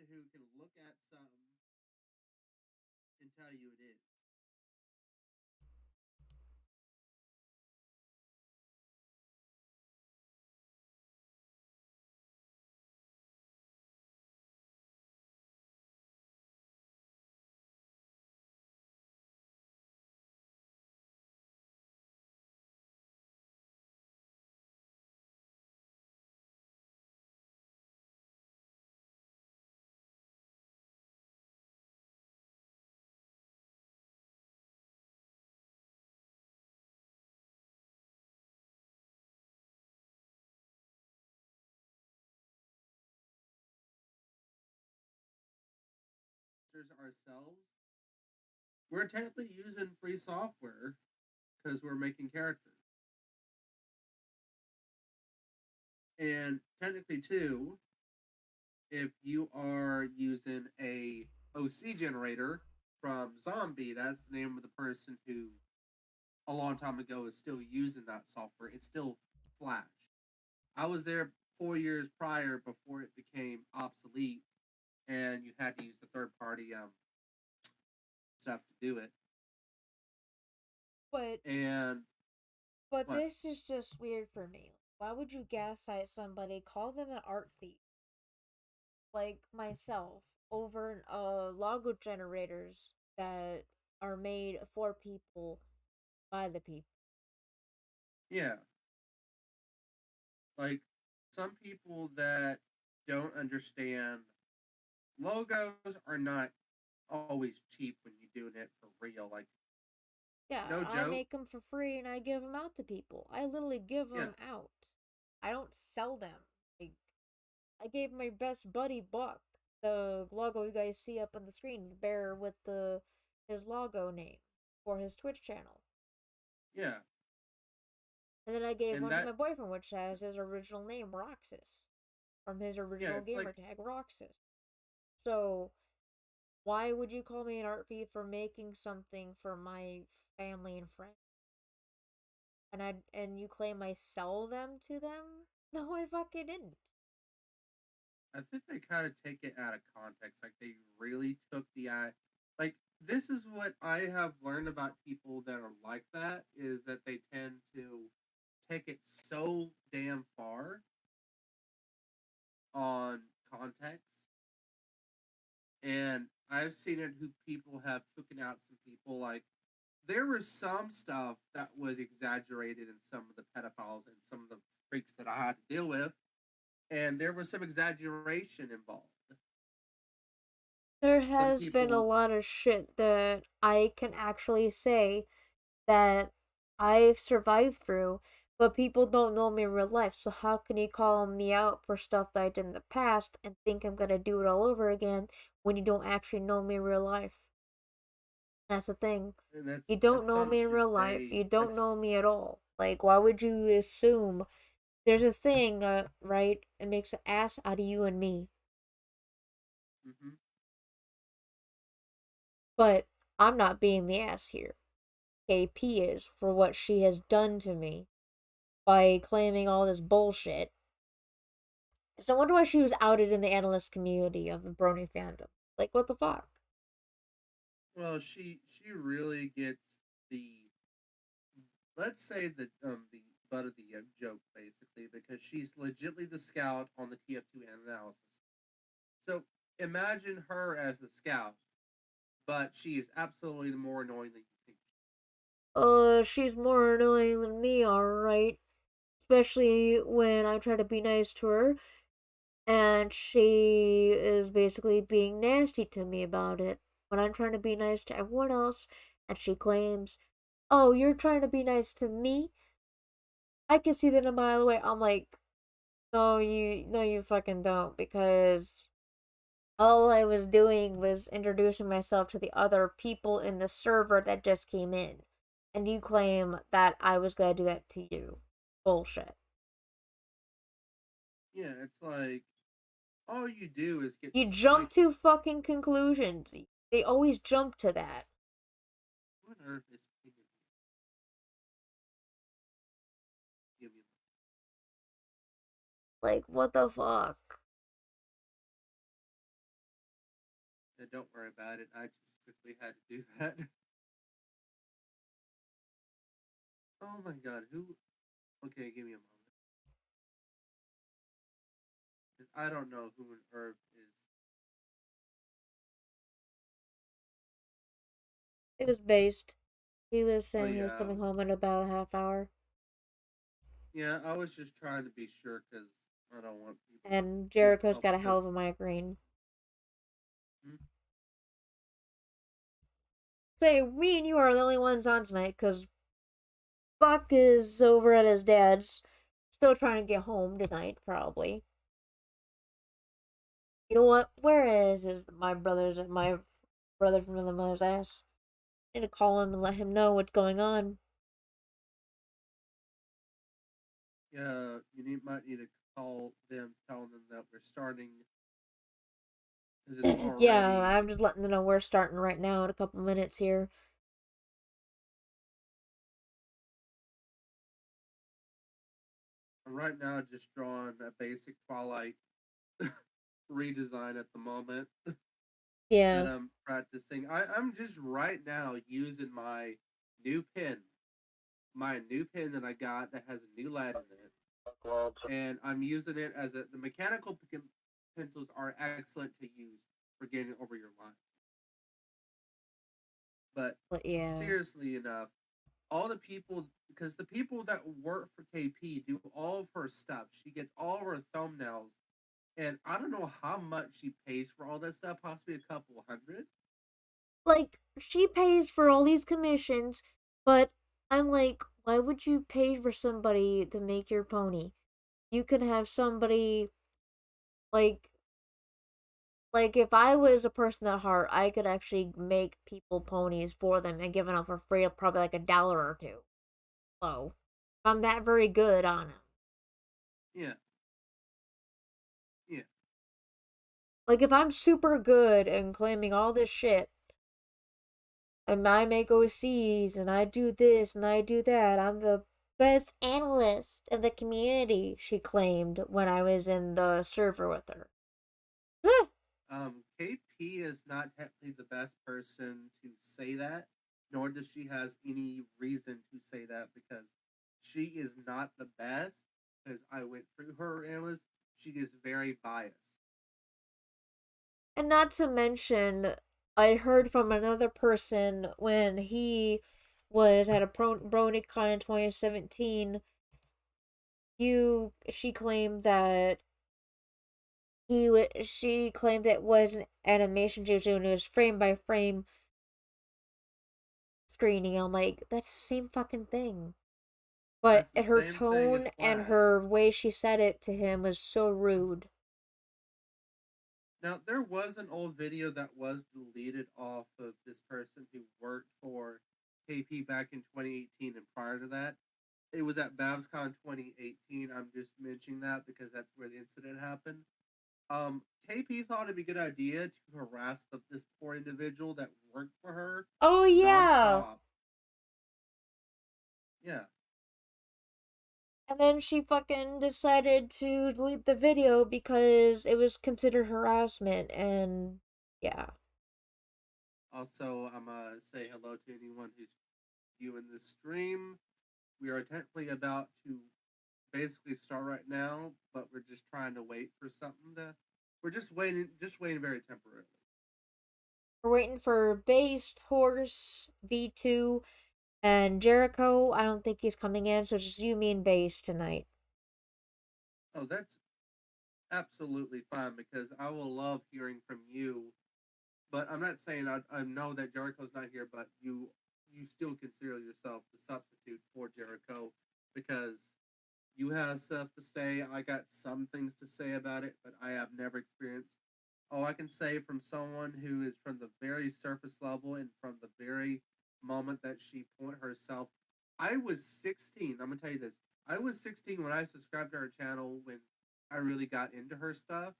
who can look at something and tell you it is. Ourselves, we're technically using free software because we're making characters. And technically, too, if you are using a OC generator from Zombie, that's the name of the person who a long time ago is still using that software. It's still Flash. I was there 4 years prior before it became obsolete, and you had to use the third party stuff to do it. But And but what? this is just weird for me. Why would you gaslight somebody, call them an art thief, like myself, over logo generators that are made for people by the people? Yeah, like some people that don't understand logos are not always cheap when you're doing it for real. Like, Yeah, no I joke. make them for free and I give them out to people. I literally give Yeah, them out. I don't sell them. Like, I gave my best buddy Buck the logo you guys see up on the screen, bear with the his logo name for his Twitch channel. yeah, And then I gave and one to that, my boyfriend, which has his original name, Roxas, from his yeah, original it's like, gamer tag, Roxas. So, why would you call me an art thief for making something for my family and friends? And you claim I sell them to them? No, I fucking didn't. I think they kind of take it out of context. Like, they really took the like, this is what I have learned about people that are like that is that they tend to take it so damn far on context. And I've seen it who people have taken out some people. Like, there was some stuff that was exaggerated in some of the pedophiles and some of the freaks that I had to deal with, and there was some exaggeration involved. There Some has been a people, lot of shit that I can actually say that I've survived through, but people don't know me in real life. So how can you call me out for stuff that I did in the past and think I'm gonna do it all over again when you don't actually know me in real life? That's the thing. and that's You don't know me in assumption. real life. They You don't know that's me at all. Like, why would you assume? There's a saying, right? It makes an ass out of you and me. mm-hmm. But I'm not being the ass here. KP is for what she has done to me by claiming all this bullshit. It's no wonder why she was outed in the analyst community of the Brony fandom. Like, what the fuck? Well, she really gets the, let's say, the butt of the joke basically, because she's legitly the scout on the TF2 analysis. So imagine her as the scout, but she is absolutely more annoying than you think. She's more annoying than me, alright. Especially when I try to be nice to her, and she is basically being nasty to me about it. When I'm trying to be nice to everyone else, and she claims, "Oh, you're trying to be nice to me?" I can see that a mile away. I'm like, no, you fucking don't, because all I was doing was introducing myself to the other people in the server that just came in. And you claim that I was gonna do that to you. Bullshit. Yeah, it's like all you do is get You like, jump to fucking conclusions. They always jump to that. what on earth is pinging me? Give me Like, what the fuck? Yeah, don't worry about it. I just quickly had to do that. Oh my god, who? Okay, give me a moment. Because I don't know who on earth is. It was based. He was Oh saying he was yeah, I coming was. home in about a half hour. Yeah, I was just trying to be sure because I don't want people And getting Jericho's help got a hell because. of a migraine. Hmm? Say, me and you are the only ones on tonight because Buck is over at his dad's, still trying to get home tonight, probably. You know what? Where is my brother from the mother's ass? I need to call him and let him know what's going on. Yeah, might need to call them, telling them that we're starting because it's Yeah, already. I'm just letting them know we're starting right now in a couple minutes here. I'm right now just drawing a basic Twilight redesign at the moment that Yeah. I'm practicing. I'm just right now using new pen, my new pen that I got that has a new lead in it, and I'm using it as the mechanical pencils are excellent to use for getting over your line. But But yeah. seriously enough, all the people because the people that work for KP do all of her stuff. She gets all of her thumbnails, and I don't know how much she pays for all that stuff. Possibly a couple hundred. Like, she pays for all these commissions, but I'm like, why would you pay for somebody to make your pony? You could have somebody like if I was a person at heart, I could actually make people ponies for them and give them out for free, probably like $1 or two. So I'm that very good on it. Yeah, yeah. Like if I'm super good and claiming all this shit, and I make OCs and I do this and I do that, I'm the best analyst in the community, she claimed when I was in the server with her. KP is not technically the best person to say that, nor does she has any reason to say that because she is not the best. Because I went through her analyst, she is very biased. And not to mention, I heard from another person when he was at a BronyCon in 2017. She claimed that she claimed it was an animation she was doing. It was frame by frame screening. I'm like, that's the same fucking thing. But That's the her same thing as tone and Vlad. her way she said it to him was so rude. Now, there was an old video that was deleted off of this person who worked for KP back in 2018 and prior to that. It was at BabsCon 2018. I'm just mentioning that because that's where the incident happened. KP thought it'd be a good idea to harass this poor individual that worked for her Oh yeah. nonstop. Yeah. And then she fucking decided to delete the video because it was considered harassment and yeah. Also, I'm gonna say hello to anyone who's viewing this stream. We are technically about to basically start right now, but we're just trying to wait for something to. We're just waiting very temporarily. We're waiting for Based Horse V2 and Jericho. I don't think he's coming in, so it's just you, me, and Base tonight. Oh, that's absolutely fine because I will love hearing from you. But I'm not saying I know that Jericho's not here, but you still consider yourself the substitute for Jericho because you have stuff to say. I got some things to say about it, but I have never experienced. All I can say from someone who is from the very surface level and from the very moment that she point herself. I was 16. I'm gonna tell you this. I was 16 when I subscribed to her channel when I really got into her stuff.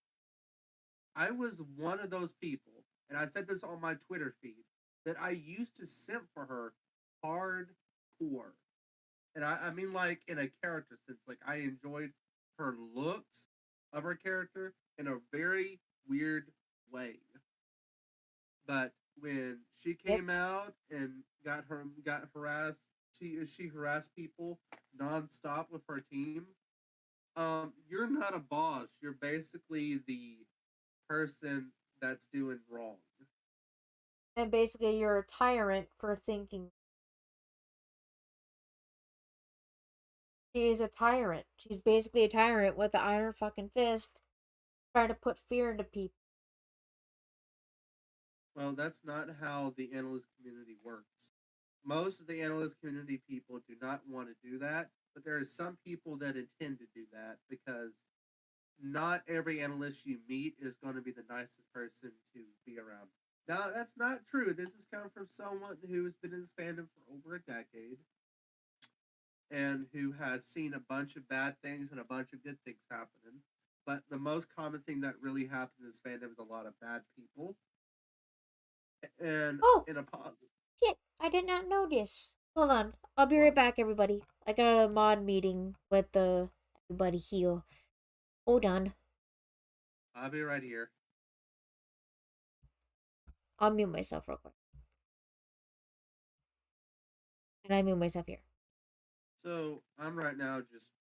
I was one of those people, and I said this on my Twitter feed, that I used to simp for her hardcore. And I mean, like, in a character sense. Like, I enjoyed her looks of her character in a very weird way. She Yep. came out and got harassed. She harassed people nonstop with her team. You're not a boss. You're basically the person that's doing wrong. And basically, you're a tyrant for thinking. She is a tyrant. She's basically a tyrant with an iron fucking fist, trying to put fear into people. Well, that's not how the analyst community works. Most of the analyst community people do not want to do that, but there are some people that intend to do that because not every analyst you meet is going to be the nicest person to be around. Now, that's not true. This is coming from someone who has been in this fandom for over a decade and who has seen a bunch of bad things and a bunch of good things happening. But the most common thing that really happens in this fandom is a lot of bad people and Oh, in a positive. shit. I did not know this. Hold on. I'll be right What? back, everybody. I got a mod meeting with everybody here. Hold on. I'll be right here. I'll mute myself real quick. And I mute myself here. So I'm right now just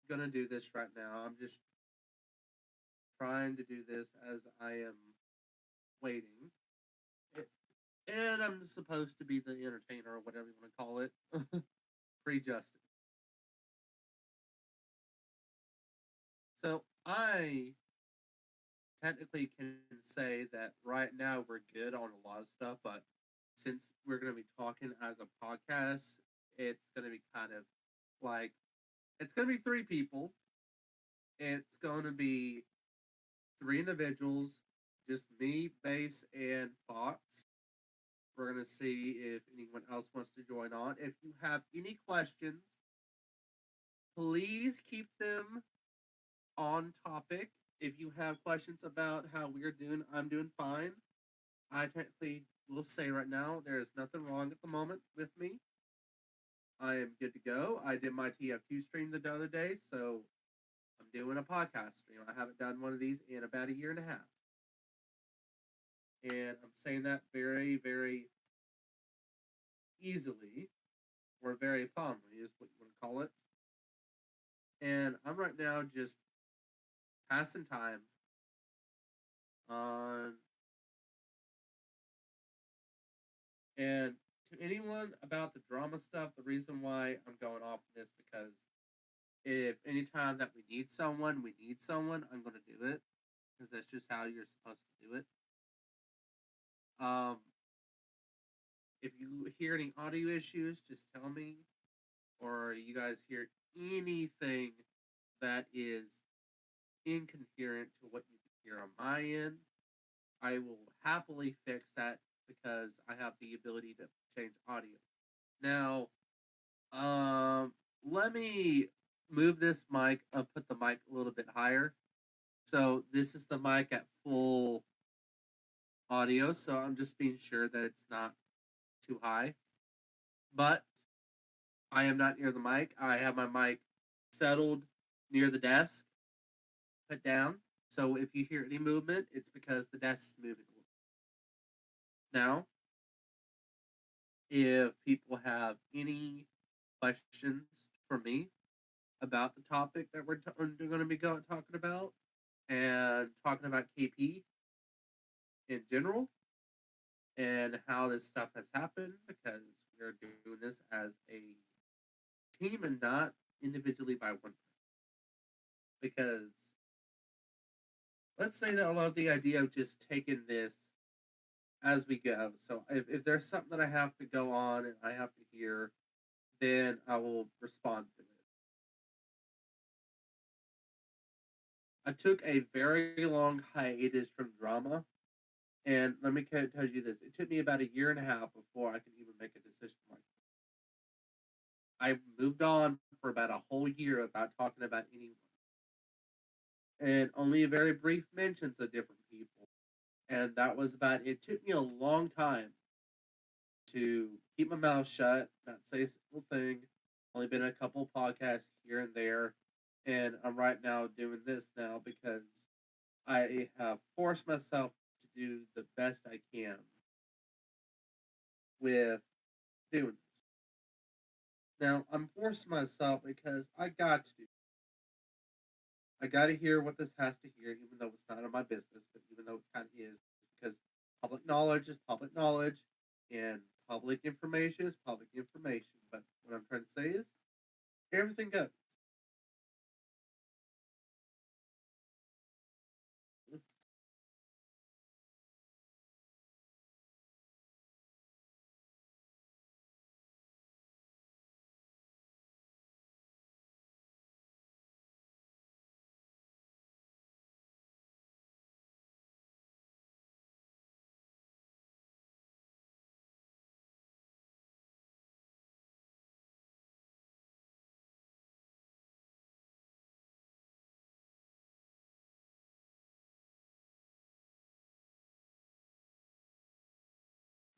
gonna do this right now. I'm just trying to do this as I am waiting. And I'm supposed to be the entertainer or whatever you want to call it. Free Justin. So I technically can say that right now we're good on a lot of stuff, but since we're going to be talking as a podcast, it's going to be kind of like it's going to be three people. It's going to be three individuals, just me, Base, and Fox. We're going to see if anyone else wants to join on. If you have any questions, please keep them on topic. If you have questions about how we're doing, I'm doing fine. I technically will say right now there is nothing wrong at the moment with me. I am good to go. I did my TF2 stream the other day, so I'm doing a podcast stream. I haven't done one of these in about a year and a half. And I'm saying that very, very easily, or very fondly, is what you want to call it. And I'm right now just passing time on. And to anyone about the drama stuff, the reason why I'm going off this because if anytime that we need someone, I'm going to do it because that's just how you're supposed to do it. Um, if you hear any audio issues, just tell me, or you guys hear anything that is incoherent to what you can hear on my end, I will happily fix that because I have the ability to change audio. Now, let me move this mic up, put the mic a little bit higher. So this is the mic at full audio, so I'm just being sure that it's not too high. But I am not near the mic. I have my mic settled near the desk, put down. So if you hear any movement, it's because the desk is moving a little. Now, if people have any questions for me about the topic that we're going to be talking about and talking about KP in general and how this stuff has happened because we're doing this as a team and not individually by one person. Because let's say that I love the idea of just taking this as we go. So if there's something that I have to go on and I have to hear, then I will respond to it. I took a very long hiatus from drama, and let me tell you this: it took me about a year and a half before I could even make a decision like that. I moved on for about a whole year without talking about anyone, and only very brief mentions of different people, and that was about it. It took me a long time to keep my mouth shut, not say a single thing. Only been a couple podcasts here and there, and I'm right now doing this now because I have forced myself to do the best I can with doing this. Now, I'm forcing myself because I got to do it. I got to hear what this has to hear, even though it's not in my business, but even though it kind of is, because public knowledge is public knowledge, and public information is public information. But what I'm trying to say is, everything goes.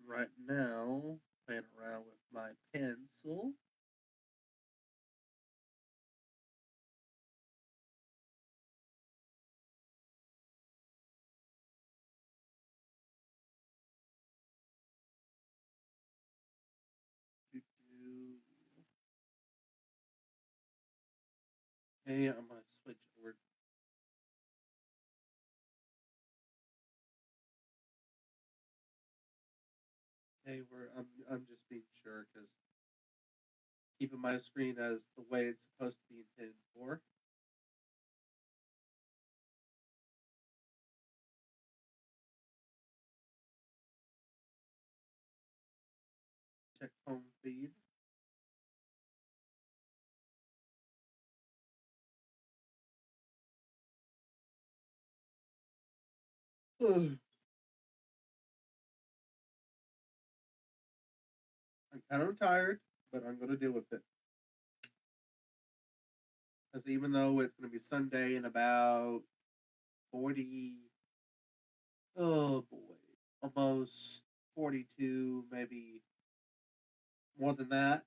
Right now, playing around with my pencil. Hey, I'm gonna switch over. Hey, I'm just being sure because keeping my screen as the way it's supposed to be intended for. Check home feed. Ugh. I'm kind of tired, but I'm gonna deal with it. Because even though it's gonna be Sunday in about 40, oh boy, almost 42, maybe more than that.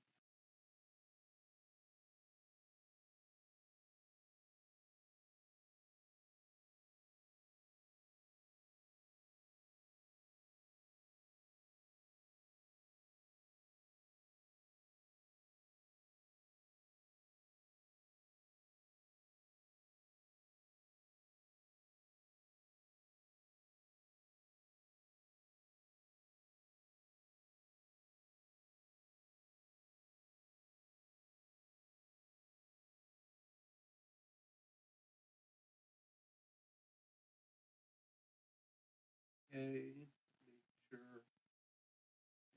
Okay, make sure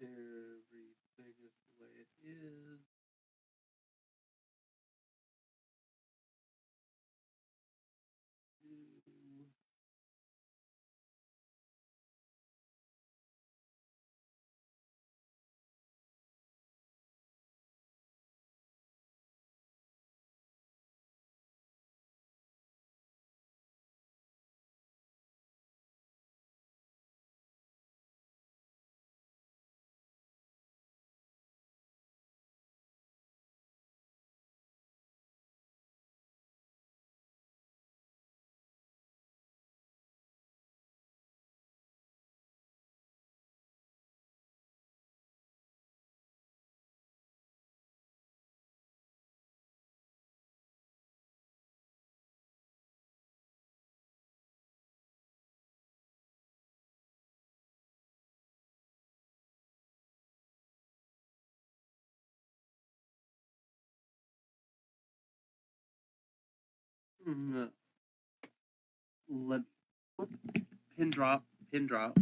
everything is the way it is. Let me pin drop, pin drop.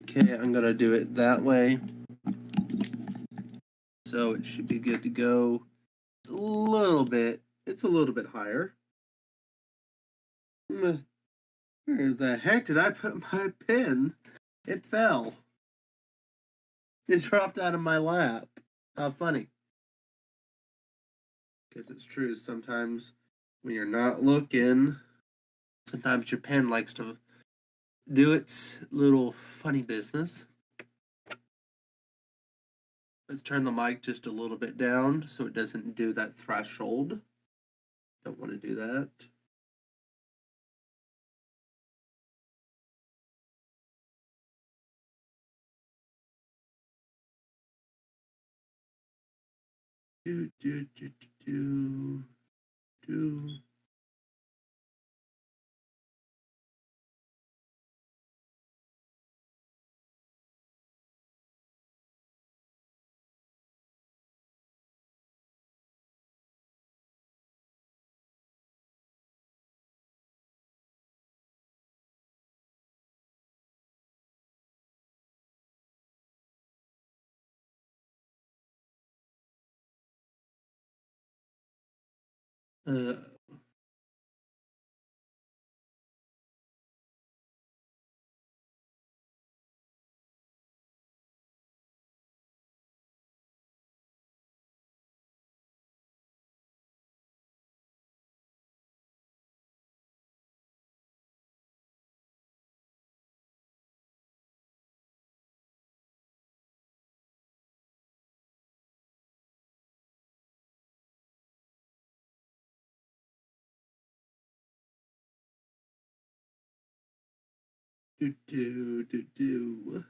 Okay, I'm gonna do it that way. So it should be good to go. It's a little bit higher. Where the heck did I put my pin? It fell. It dropped out of my lap. How funny. Because it's true, sometimes when you're not looking, sometimes your pen likes to do its little funny business. Let's turn the mic just a little bit down so it doesn't do that threshold. Don't want to do that. Do, do, do, do, do. Uh, do, do, do, do.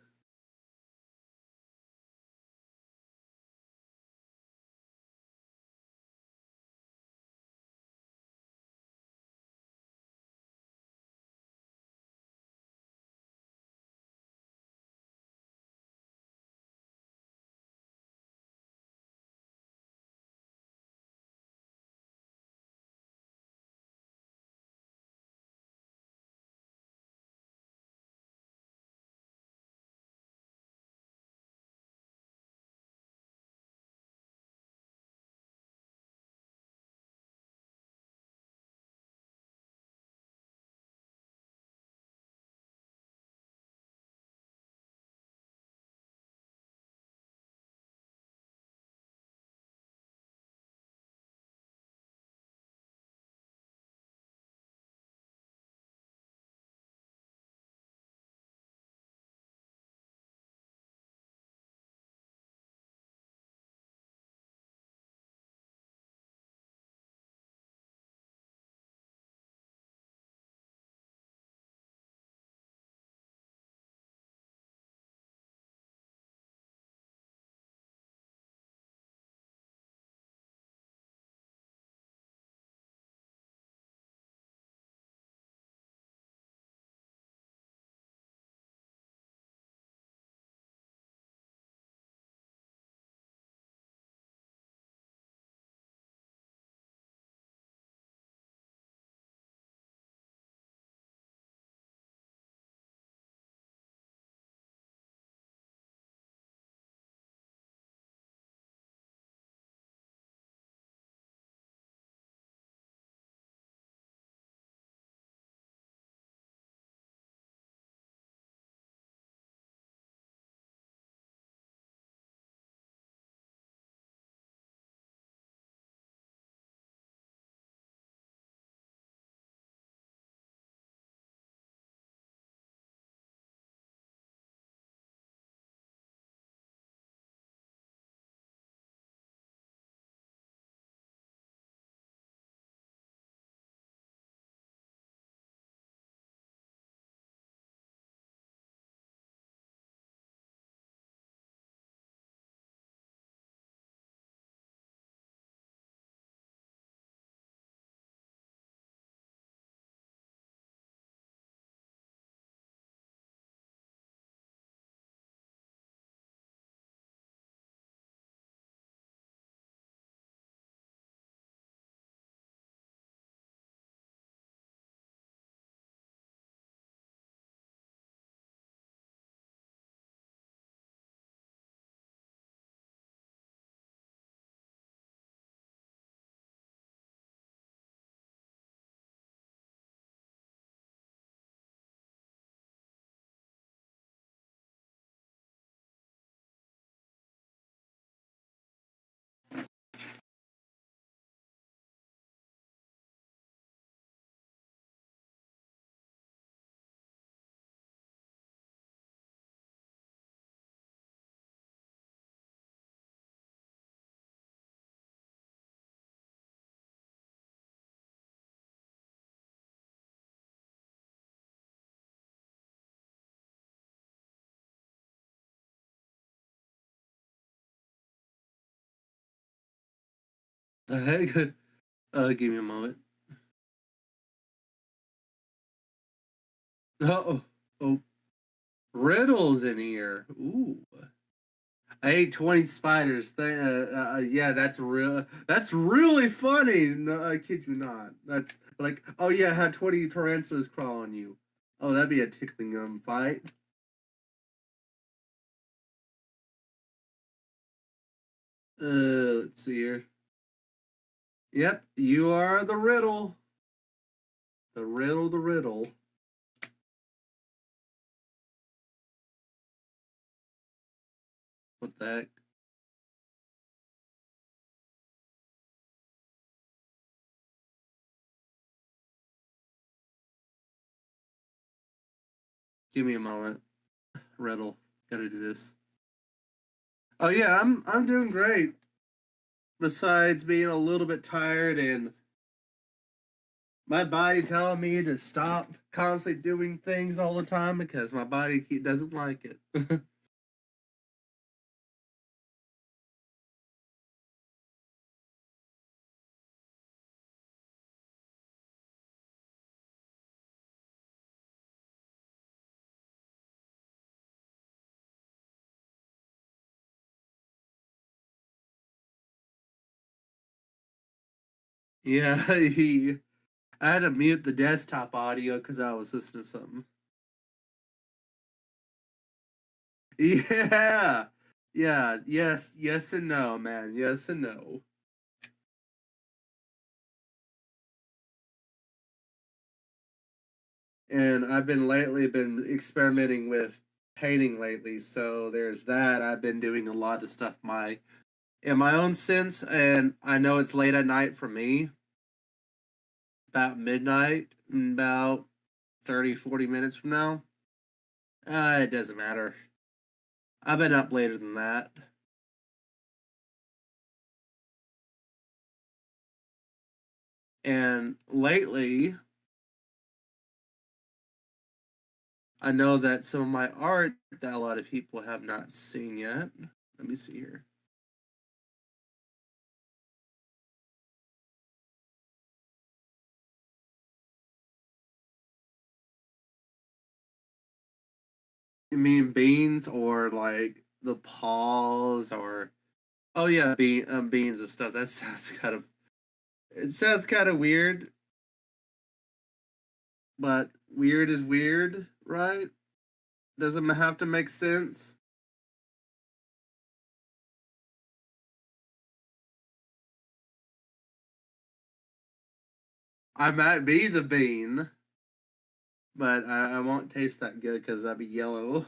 the heck? Give me a moment. Oh, Riddle's in here. Ooh. I ate 20 spiders. Yeah, that's real. That's really funny. No, I kid you not. That's like, oh yeah, I had 20 tarantulas crawl on you. Oh, that'd be a tickling fight. Let's see here. Yep, you are the riddle. The riddle, the riddle. What the heck? Give me a moment. Riddle. Gotta do this. Oh yeah, I'm doing great. Besides being a little bit tired and my body telling me to stop constantly doing things all the time because my body doesn't like it. Yeah, I had to mute the desktop audio because I was listening to something. Yeah, yeah, yes and no, man. Yes and no. And I've been experimenting with painting lately, so there's that. I've been doing a lot of stuff in my own sense, and I know it's late at night for me, about midnight, about 30, 40 minutes from now. It doesn't matter. I've been up later than that. And lately, I know that some of my art that a lot of people have not seen yet. Let me see here. You mean beans or like the paws or oh yeah, beans and stuff. That sounds kind of it sounds kind of weird, but weird is weird, right? Doesn't have to make sense. I might be the bean, but I won't taste that good because I'd be yellow.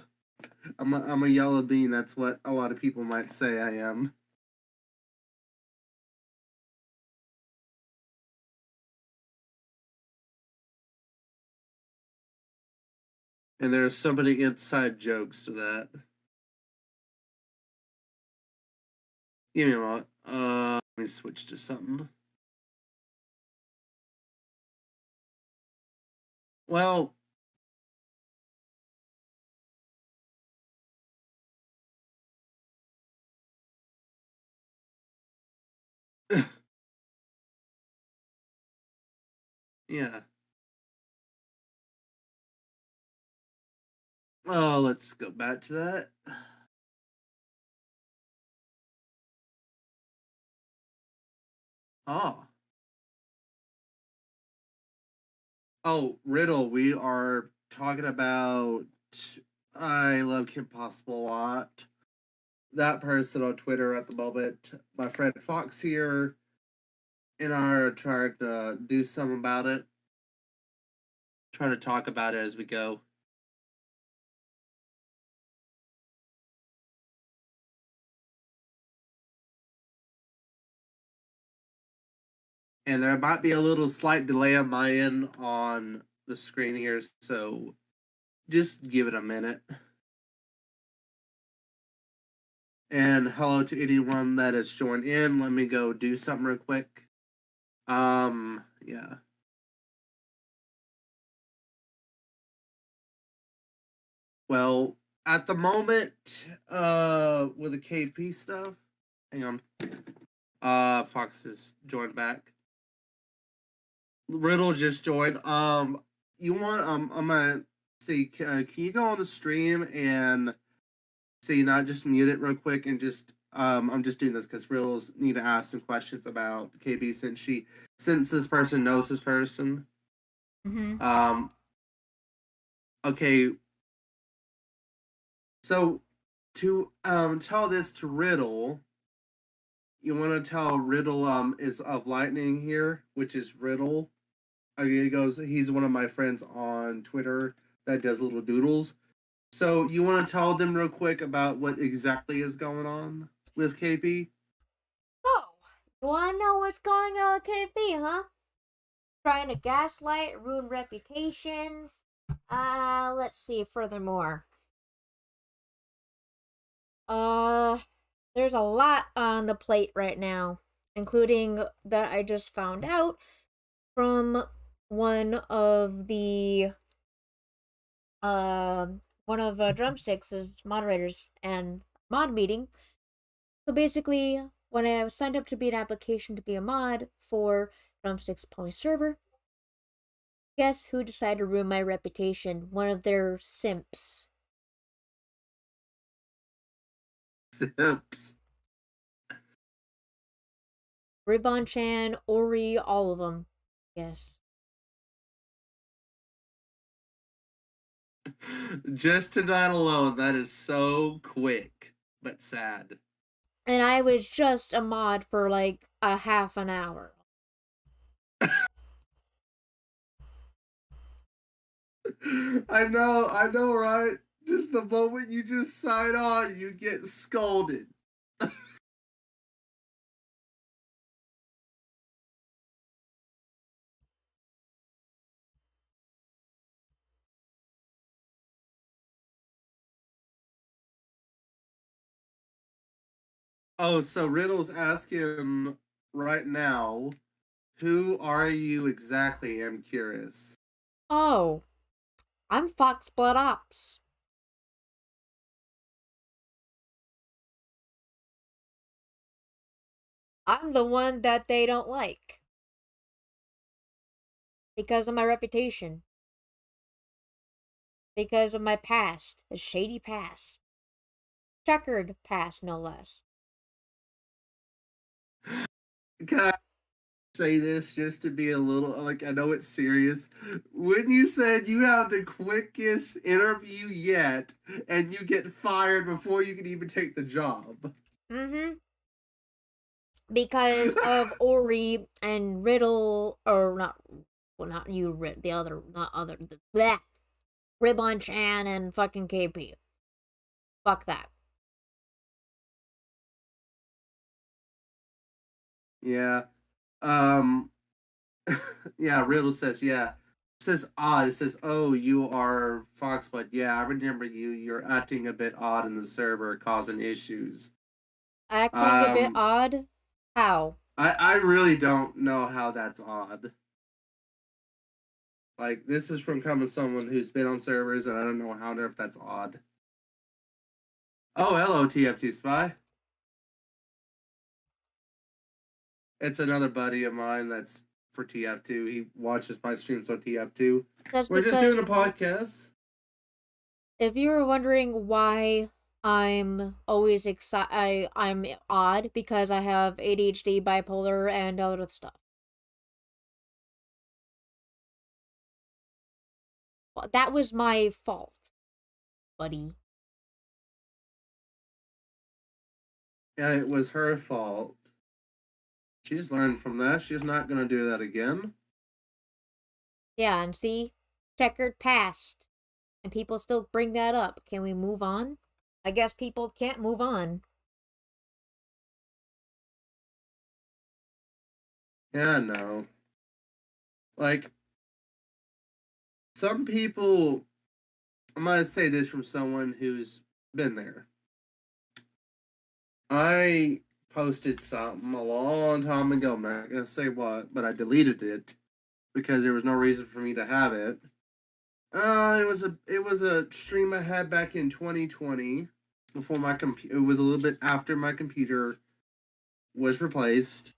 I'm a yellow bean. That's what a lot of people might say I am. And there's so many inside jokes to that. Give me a moment. Let me switch to something. Well, yeah. Oh, let's go back to that. Oh, oh, Riddle. We are talking about. I love Kim Possible a lot. That person on Twitter at the moment, my friend Fox here, and I are trying to do something about it. Trying to talk about it as we go. And there might be a little slight delay on my end on the screen here, so just give it a minute. And hello to anyone that has joined in. Let me go do something real quick. Yeah. Well, at the moment, with the KP stuff, hang on. Fox has joined back. Riddle just joined. You want I'm gonna see. Can you go on the stream and see? Not just mute it real quick and just I'm just doing this because Riddle's need to ask some questions about KB since this person knows this person. Mm-hmm. Okay. So to tell this to Riddle, you want to tell Riddle is of lightning here, which is Riddle. He goes, he's one of my friends on Twitter that does little doodles. So you want to tell them real quick about what exactly is going on with KP? So, you want to know what's going on with KP, huh? Trying to gaslight, ruin reputations. Let's see, furthermore. There's a lot on the plate right now, including that I just found out from one of Drumstick's moderators and mod meeting. So basically, when I signed up to be an application to be a mod for Drumstick's Pony server, guess who decided to ruin my reputation? One of their simps. Simps. Ribbon-chan, Ori, all of them. Yes. Just tonight alone, that is so quick, but sad. And I was just a mod for like a half an hour. I know, right? Just the moment you just sign on, you get scolded. Oh, so Riddle's asking right now, who are you exactly? I'm curious. Oh, I'm Fox Blood Ops. I'm the one that they don't like. Because of my reputation. Because of my past. The shady past. Checkered past, no less. Can I say this just to be a little, like, I know it's serious. When you said you have the quickest interview yet and you get fired before you can even take the job. Mm-hmm. Because of Ori and Riddle, or not, well, not you, the other, not other, bleh, Ribbon-chan and fucking KP. Fuck that. Yeah. Um, yeah, Riddle says, yeah. It says odd. It says, oh, you are Foxblood. Yeah, I remember you. You're acting a bit odd in the server, causing issues. Acting a bit odd? How? I really don't know how that's odd. Like, this is from coming someone who's been on servers, and I don't know how on earth that's odd. Oh, hello, TFT Spy. It's another buddy of mine that's for TF2. He watches my streams on TF2. We're just doing a podcast. If you were wondering why I'm always I'm odd, because I have ADHD, bipolar, and other stuff. Well, that was my fault, buddy. Yeah, it was her fault. She's learned from that. She's not going to do that again. Yeah, and see? Checkered past. And people still bring that up. Can we move on? I guess people can't move on. Yeah, no. Like, some people, I'm going to say this from someone who's been there. I posted something a long time ago. I'm not going to say what, but I deleted it because there was no reason for me to have it. It was a stream I had back in 2020 before my computer. It was a little bit after my computer was replaced.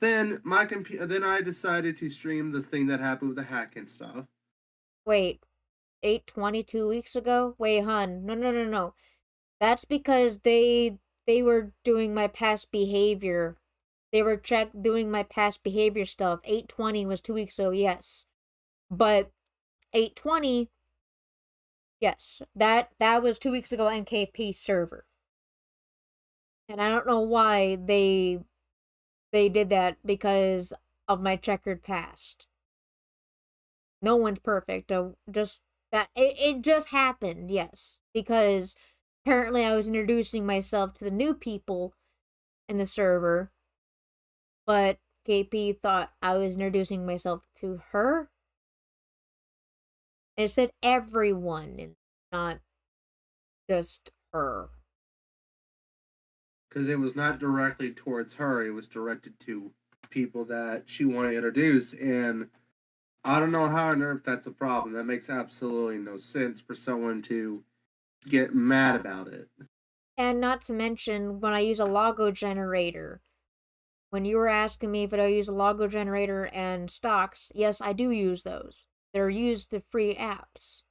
Then then I decided to stream the thing that happened with the hack and stuff. Wait, 820 2 weeks ago? Wait, hun. No. That's because they were doing my past behavior. They were doing my past behavior stuff. 820 was 2 weeks ago, yes. But 820, yes. That was 2 weeks ago NKP server. And I don't know why they did that because of my checkered past. No one's perfect. Just that it just happened, yes. Because apparently I was introducing myself to the new people in the server, but KP thought I was introducing myself to her. And it said everyone, and not just her. Because it was not directly towards her, it was directed to people that she wanted to introduce, and I don't know how on earth that's a problem. That makes absolutely no sense for someone to get mad about it. And not to mention, when I use a logo generator, when you were asking me if I use a logo generator and stocks, yes, I do use those. They're used to free apps.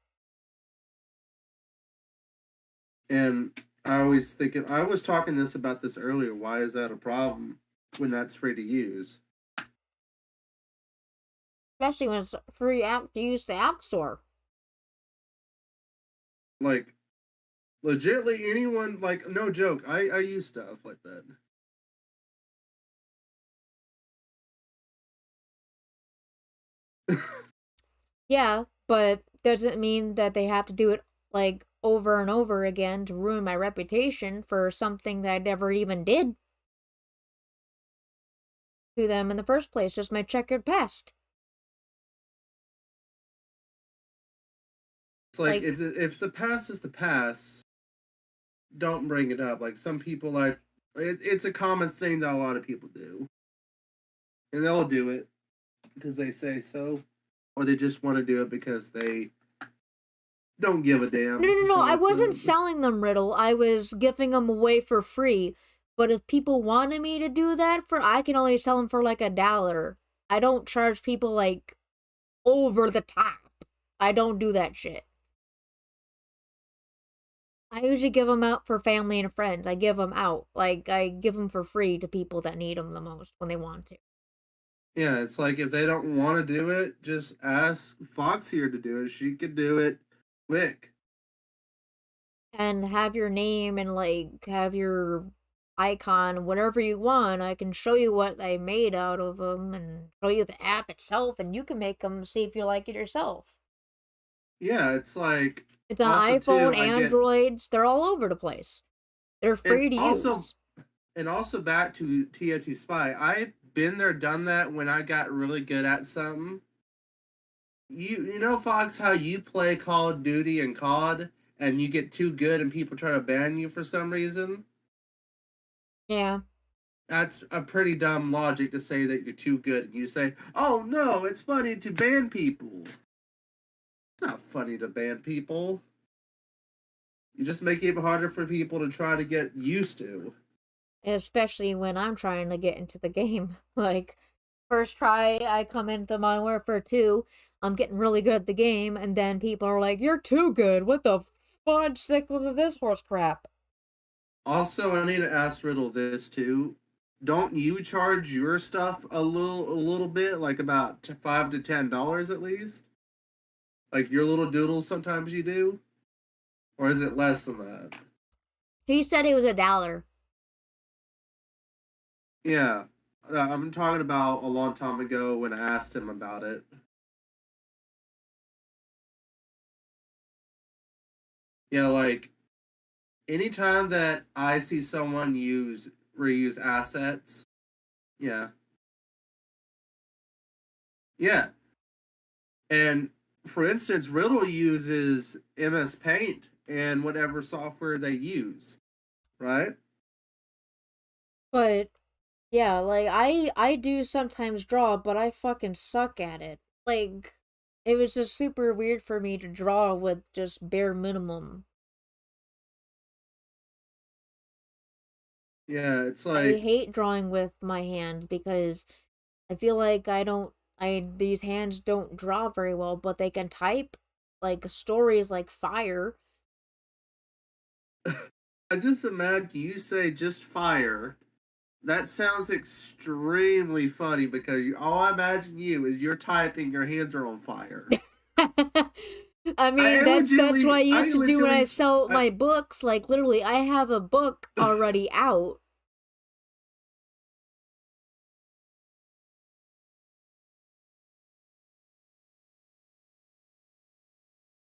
And I was talking about this earlier. Why is that a problem when that's free to use? Especially when it's a free app to use the App Store. Like, legitly anyone, like, no joke, I use stuff like that. Yeah, but doesn't mean that they have to do it like over and over again to ruin my reputation for something that I never even did to them in the first place, just my checkered past. It's like if the past is the past, don't bring it up. Like some people, it's a common thing that a lot of people do, and they'll do it because they say so, or they just want to do it because they don't give a damn. No. I wasn't selling them Riddle. I was giving them away for free. But if people wanted me to do that I can only sell them for like $1. I don't charge people like over the top. I don't do that shit. I usually give them out for family and friends. I give them out. Like, I give them for free to people that need them the most when they want to. Yeah, it's like if they don't want to do it, just ask Fox here to do it. She could do it quick. And have your name and, like, have your icon, whatever you want. I can show you what I made out of them and show you the app itself, and you can make them see if you like it yourself. Yeah, it's like it's on iPhone, Androids, they're all over the place. They're free to use. And also back to TO2 Spy, I've been there, done that when I got really good at something. You know, Fox, how you play Call of Duty and COD, and you get too good and people try to ban you for some reason? Yeah. That's a pretty dumb logic to say that you're too good. And you say, oh no, it's funny to ban people. It's not funny to ban people. You just make it even harder for people to try to get used to. Especially when I'm trying to get into the game. Like, first try, I come into Modern Warfare 2, I'm getting really good at the game, and then people are like, you're too good, what the fudge sickles of this horse crap? Also, I need to ask Riddle this too. Don't you charge your stuff a little bit, like about $5 to $10 at least? Like your little doodles sometimes you do? Or is it less than that? He said it was $1. Yeah. I'm talking about a long time ago when I asked him about it. Yeah, like anytime that I see someone reuse assets, yeah. Yeah. And for instance, Riddle uses MS Paint and whatever software they use, right? But yeah, like I do sometimes draw, but I fucking suck at it. Like, it was just super weird for me to draw with just bare minimum. Yeah, it's I like hate drawing with my hand because I feel like these hands don't draw very well, but they can type like stories like fire. I just imagine you say just fire. That sounds extremely funny because all I imagine you is you're typing, your hands are on fire. I mean, that's what I I used to do when legitimately, I sell I, my books. Like literally, I have a book already out.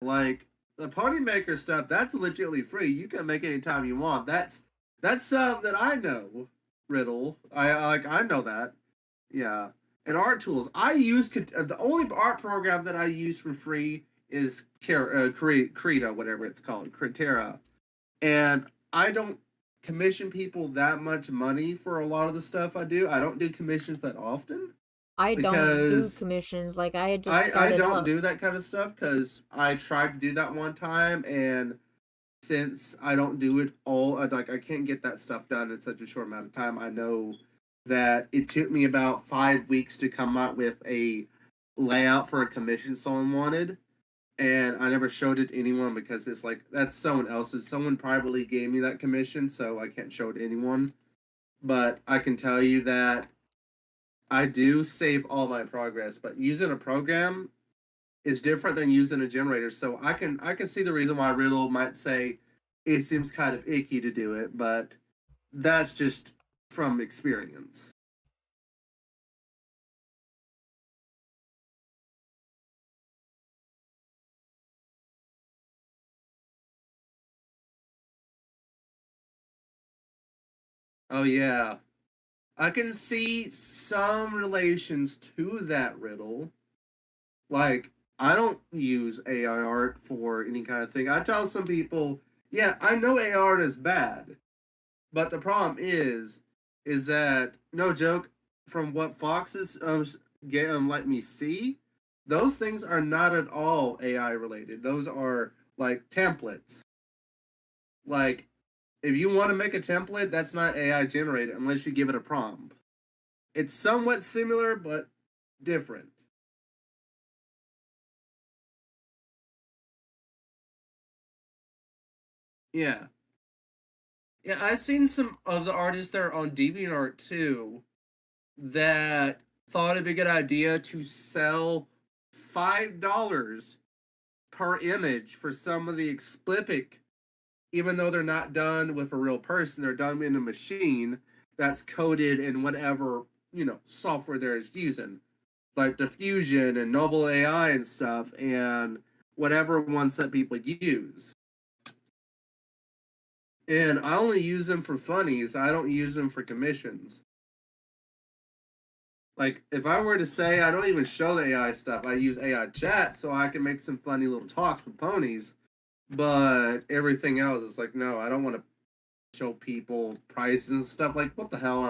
like the Pony Maker stuff. That's legitimately free. You can make anytime you want. That's something that I know. Riddle. I know that. Yeah. And art tools. I use the only art program that I use for free is Krita, whatever it's called, Critera, and I don't commission people that much money for a lot of the stuff I do. I don't do commissions that often I don't do because commissions. Like I had just I started don't up. do that kind of stuff because I tried to do that one time, and since I don't do it all, I can't get that stuff done in such a short amount of time. I know that it took me about 5 weeks to come up with a layout for a commission someone wanted, and I never showed it to anyone because it's like that's someone else's. Someone privately gave me that commission, so I can't show it to anyone. But I can tell you that I do save all my progress, but using a program is different than using a generator. So I can see the reason why Riddle might say it seems kind of icky to do it, but that's just from experience. Oh yeah. I can see some relations to that Riddle. Like, I don't use AI art for any kind of thing. I tell some people, yeah, I know AI art is bad, but the problem is that no joke. From what Foxes get let me see, those things are not at all AI related. Those are like templates. Like, if you want to make a template, that's not AI generated unless you give it a prompt. It's somewhat similar, but different. Yeah. Yeah, I've seen some of the artists that are on DeviantArt too that thought it'd be a good idea to sell $5 per image for some of the explicit, even though they're not done with a real person, they're done in a machine that's coded in whatever, software they're using, like Diffusion and Noble AI and stuff, and whatever ones that people use. And I only use them for funnies. I don't use them for commissions. Like, if I were to say I don't even show the AI stuff, I use AI chat so I can make some funny little talks with ponies. But everything else is like, no, I don't want to show people prices and stuff. Like, what the hell?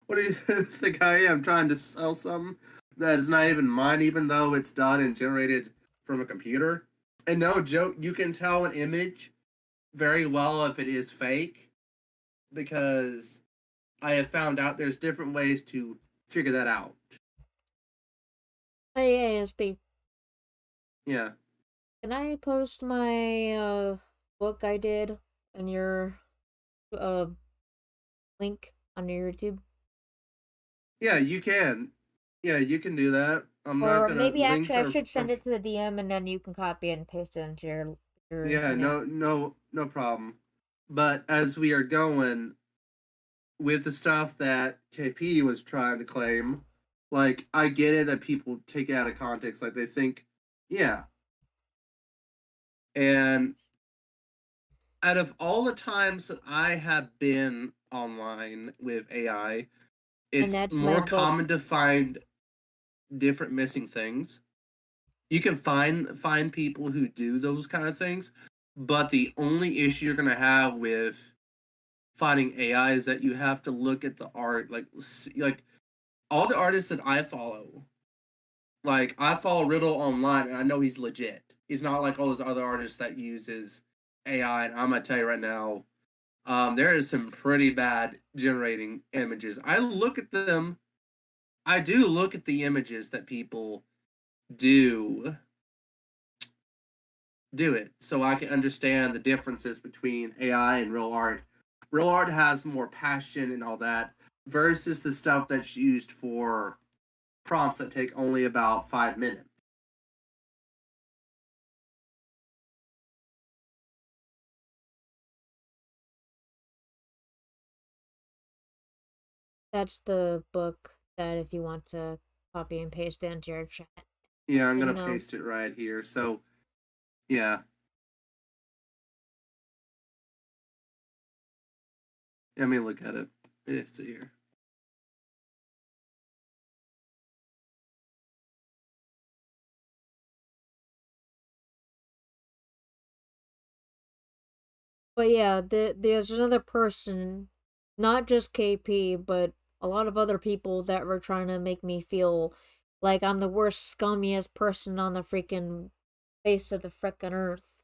What do you think I am, trying to sell something that is not even mine, even though it's done and generated from a computer? And no joke, you can tell an image very well if it is fake because I have found out there's different ways to figure that out. Hey ASP, Yeah. can I post my book I did in your uh link on your YouTube? Yeah, you can. Yeah, you can do that. I'm not Or gonna. maybe Links actually I are. should send it to the DM and then you can copy and paste it into your Yeah, email. no problem. But as we are going with the stuff that KP was trying to claim, like I get it that people take it out of context. Like they think, yeah. And out of all the times that I have been online with AI, And it's that's my more book. common to find different missing things. You can find people who do those kind of things, but the only issue you're gonna have with finding AI is that you have to look at the art, like all the artists that I follow. Like I follow Riddle online, and I know he's legit. He's not like all those other artists that uses AI. And I'm gonna tell you right now, there is some pretty bad generating images. I look at them. I do look at the images that people do it, so I can understand the differences between AI and real art. Real art has more passion and all that, versus the stuff that's used for prompts that take only about 5 minutes. That's the book that if you want to copy and paste into your chat. Yeah, I'm You gonna know. paste it right here. So, yeah, let me look at it. Let's see here. But yeah, there's another person, not just KP, but a lot of other people that were trying to make me feel like I'm the worst, scummiest person on the freaking face of the frickin' earth.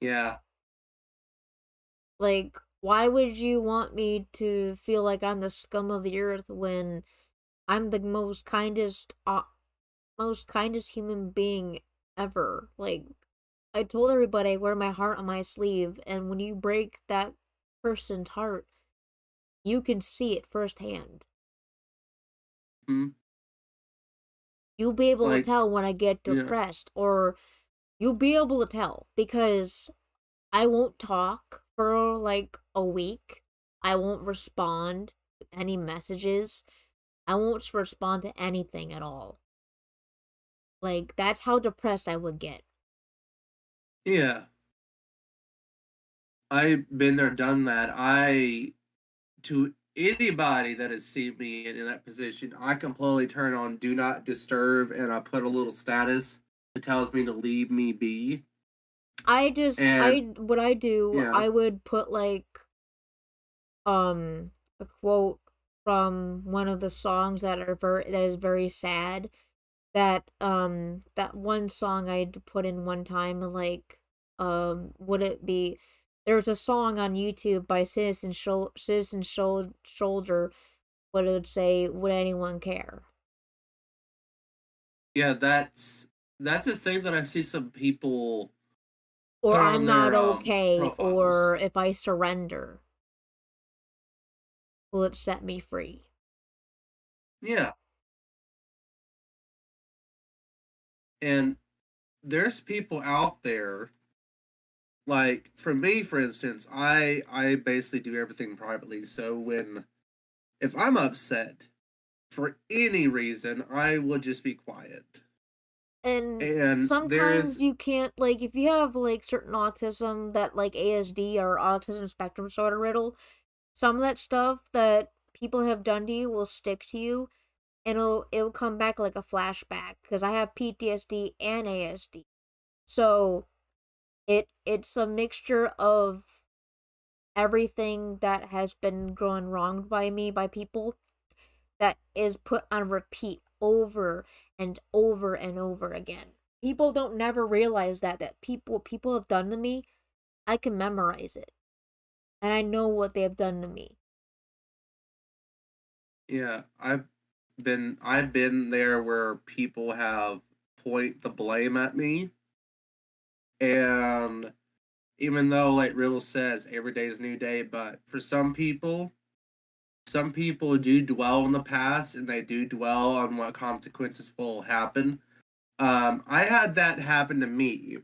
Yeah, Like, why would you want me to feel like I'm the scum of the earth when I'm the most kindest human being ever? Like, I told everybody I wear my heart on my sleeve, and when you break that person's heart, you can see it firsthand. hmm. You'll be able to Like, tell when I get yeah, depressed, or you'll be able to tell because I won't talk for like a week. I won't respond to any messages. I won't respond to anything at all. Like, that's how depressed I would get. yeah. I've been there, done that. To anybody that has seen me in that position, I completely turn on do not disturb, and I put a little status that tells me to leave me be. And What I do, yeah, I would put like, a quote from one of the songs that is very sad. That one song I'd put in one time, like, would it be, there's a song on YouTube by Soldier, what it would say, would anyone care? yeah, that's a thing that I see some people Or put I'm on not their okay, profiles. or if I surrender, will it set me free? Yeah, and there's people out there, like for me, for instance, I basically do everything privately. So when if I'm upset for any reason, I will just be quiet. And And there sometimes is, you can't, like, if you have like certain autism, that like ASD or autism spectrum disorder riddle, some of that stuff that people have done to you will stick to you, and it'll come back like a flashback, because I have PTSD and ASD. So it's a mixture of everything that has been going wronged by me by people, that is put on repeat over and over and over again. People don't never realize that people have done to me, I can memorize it. And I know what they have done to me. yeah, I've been there where people have point the blame at me, and even though like Riddle says every day is a new day, but for some people do dwell in the past and they do dwell on what consequences will happen. I had that happen to me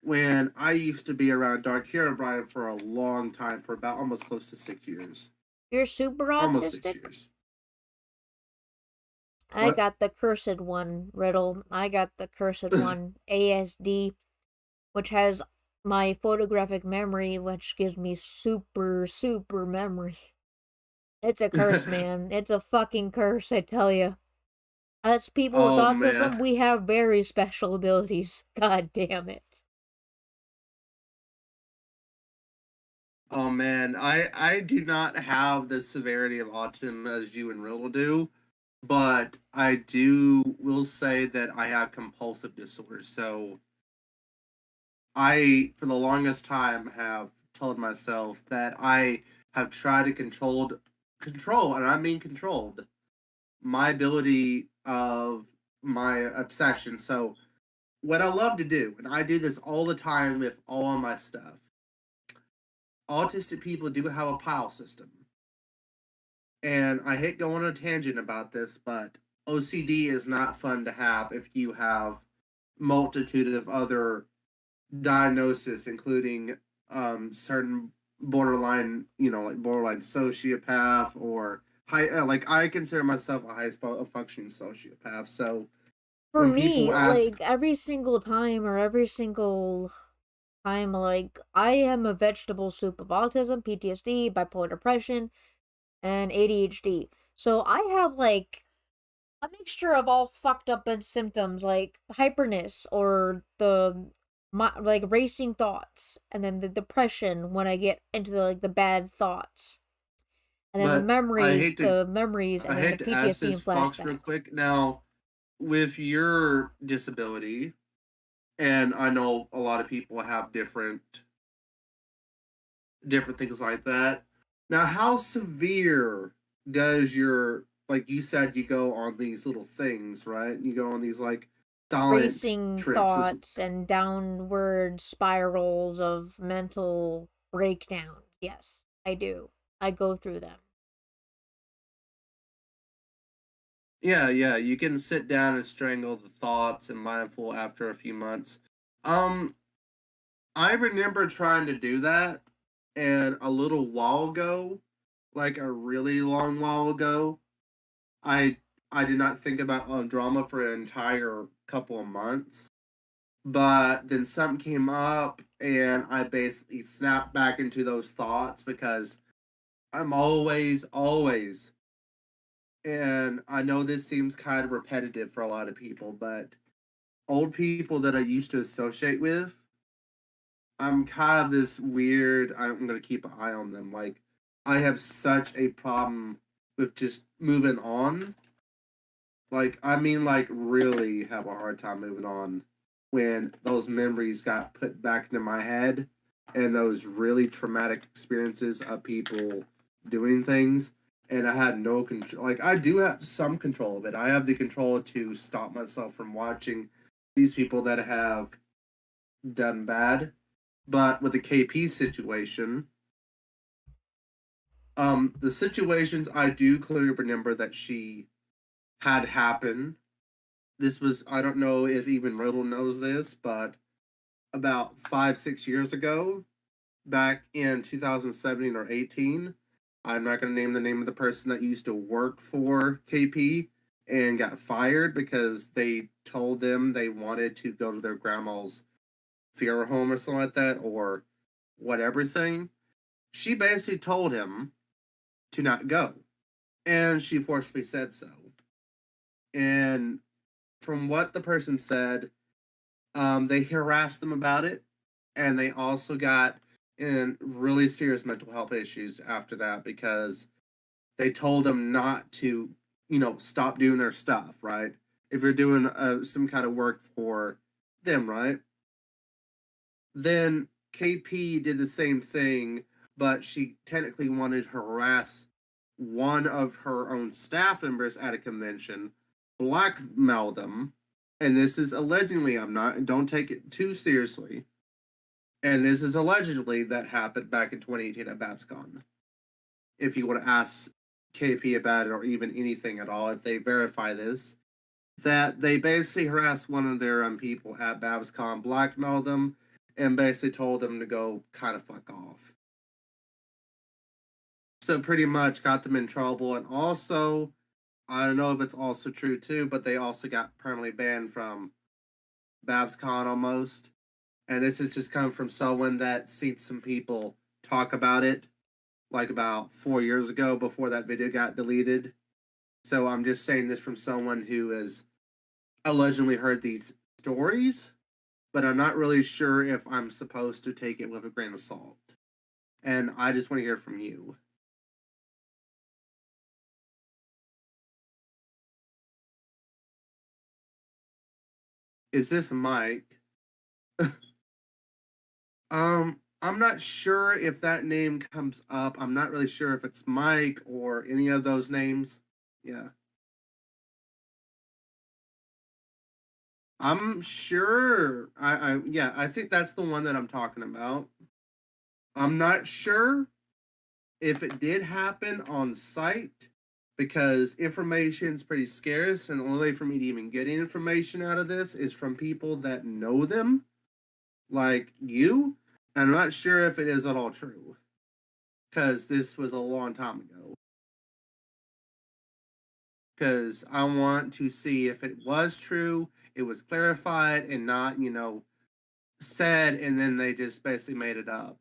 when I used to be around Dark Hero Brian for a long time, for about almost close to 6 years. You're super Almost six autistic? years. I What? got the cursed one, Riddle. I got the cursed one, ASD, which has my photographic memory, which gives me super memory. It's a curse, man. It's a fucking curse, I tell you. Us people with Oh man. autism, we have very special abilities. God damn it. Oh man. I do not have the severity of autism as you and Riddle do, but I do will say that I have compulsive disorder. So I, for the longest time, have told myself that I have tried to control, and I mean controlled, my ability of my obsession. So, what I love to do, and I do this all the time with all of my stuff, autistic people do have a pile system. And I hate going on a tangent about this, but OCD is not fun to have if you have multitude of other diagnosis, including certain borderline, like borderline sociopath or high. Like I consider myself a high functioning sociopath. So For when people me, ask, like every single time or every single time, like I am a vegetable soup of autism, PTSD, bipolar depression, and ADHD. So I have like a mixture of all fucked up and symptoms like hyperness or like racing thoughts, and then the depression when I get into the bad thoughts, and then the but memories, I and then the hate to ask PTSD this and Fox real flashbacks. quick now with your disability, and I know a lot of people have different things like that. Now, how severe does your, like you said, you go on these little things, right? You go on these like silent Racing trips. thoughts and downward spirals of mental breakdowns. Yes, I do. I go through them. Yeah, yeah, you can sit down and strangle the thoughts and mindful after a few months. Um, I remember trying to do that, and a little while ago, like a really long while ago, I I did not think about drama for an entire couple of months. But then something came up, and I basically snapped back into those thoughts because I'm always, and I know this seems kind of repetitive for a lot of people, but old people that I used to associate with, I'm kind of this weird, I'm going to keep an eye on them. Like, I have such a problem with just moving on. Like, I mean, like, really have a hard time moving on when those memories got put back into my head and those really traumatic experiences of people doing things. And I had no control. Like, I do have some control of it. I have the control to stop myself from watching these people that have done bad. But with the KP situation, the situations I do clearly remember that she had happen. This was, I don't know if even Riddle knows this, but about 5, 6 years ago, back in 2017 or 18, I'm not going to name the name of the person that used to work for KP and got fired because they told them they wanted to go to their grandma's funeral home or something like that, or whatever thing. She basically told him to not go, and she forcibly said so. And from what the person said, they harassed them about it, and they also got in really serious mental health issues after that because they told them not to, stop doing their stuff, right? If you're doing some kind of work for them, right? Then KP did the same thing, but she technically wanted to harass one of her own staff members at a convention, blackmail them, and this is allegedly, don't take it too seriously, and this is allegedly that happened back in 2018 at BabsCon. If you want to ask KP about it or even anything at all, if they verify this, that they basically harassed one of their people at BabsCon, blackmailed them, and basically told them to go kind of fuck off. So pretty much got them in trouble, and also, I don't know if it's also true too, but they also got permanently banned from BabsCon almost. And this has just come from someone that seen some people talk about it, like about 4 years ago before that video got deleted. So I'm just saying this from someone who has allegedly heard these stories, but I'm not really sure if I'm supposed to take it with a grain of salt. And I just want to hear from you. Is this Mike? I'm not sure if that name comes up. I'm not really sure if it's Mike or any of those names. Yeah. I'm sure. Yeah, I think that's the one that I'm talking about. I'm not sure if it did happen on site because information's pretty scarce, and the only way for me to even get any information out of this is from people that know them, like you. And I'm not sure if it is at all true because this was a long time ago. Because I want to see if it was true, it was clarified, and not, said, and then they just basically made it up.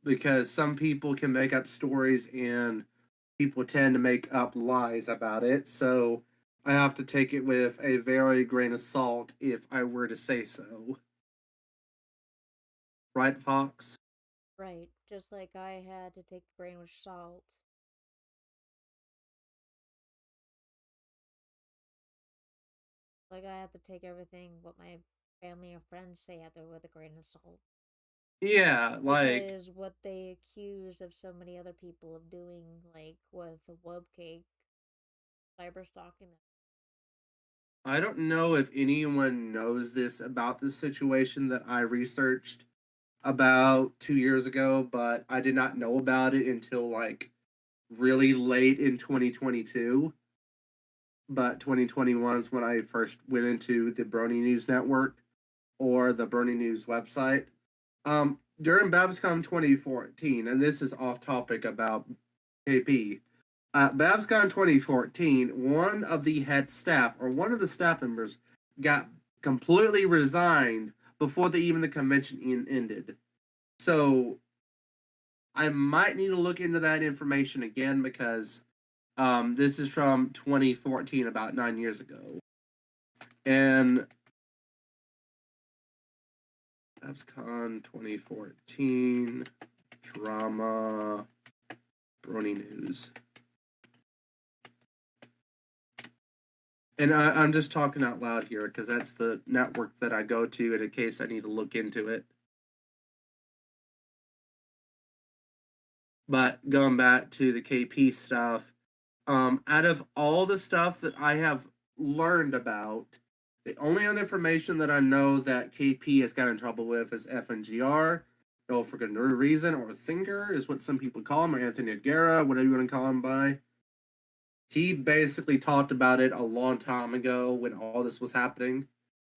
Because some people can make up stories and people tend to make up lies about it. So I have to take it with a very grain of salt if I were to say so. Right, Fox? Right, just like I had to take grain with salt. Like I have to take everything what my family and friends say out there with a grain of salt. Yeah, like, Because what they accuse of so many other people of doing, like with the wub cake, cyber stalking them. I don't know if anyone knows this about this situation that I researched about 2 years ago, but I did not know about it until like really late in 2022. But 2021 is when I first went into the Brony News Network or the Brony News website. During BabsCon 2014, and this is off topic about KP. BabsCon 2014, one of the head staff or one of the staff members got completely resigned before even the convention ended. So I might need to look into that information again because this is from 2014, about 9 years ago. And BabsCon 2014 drama Brony News. And I'm just talking out loud here because that's the network that I go to in case I need to look into it. But going back to the KP stuff, out of all the stuff that I have learned about, the only other information that I know that KP has got in trouble with is FNGR, no for good reason, or Thinger is what some people call him, or Anthony Aguera, whatever you want to call him by. He basically talked about it a long time ago when all this was happening.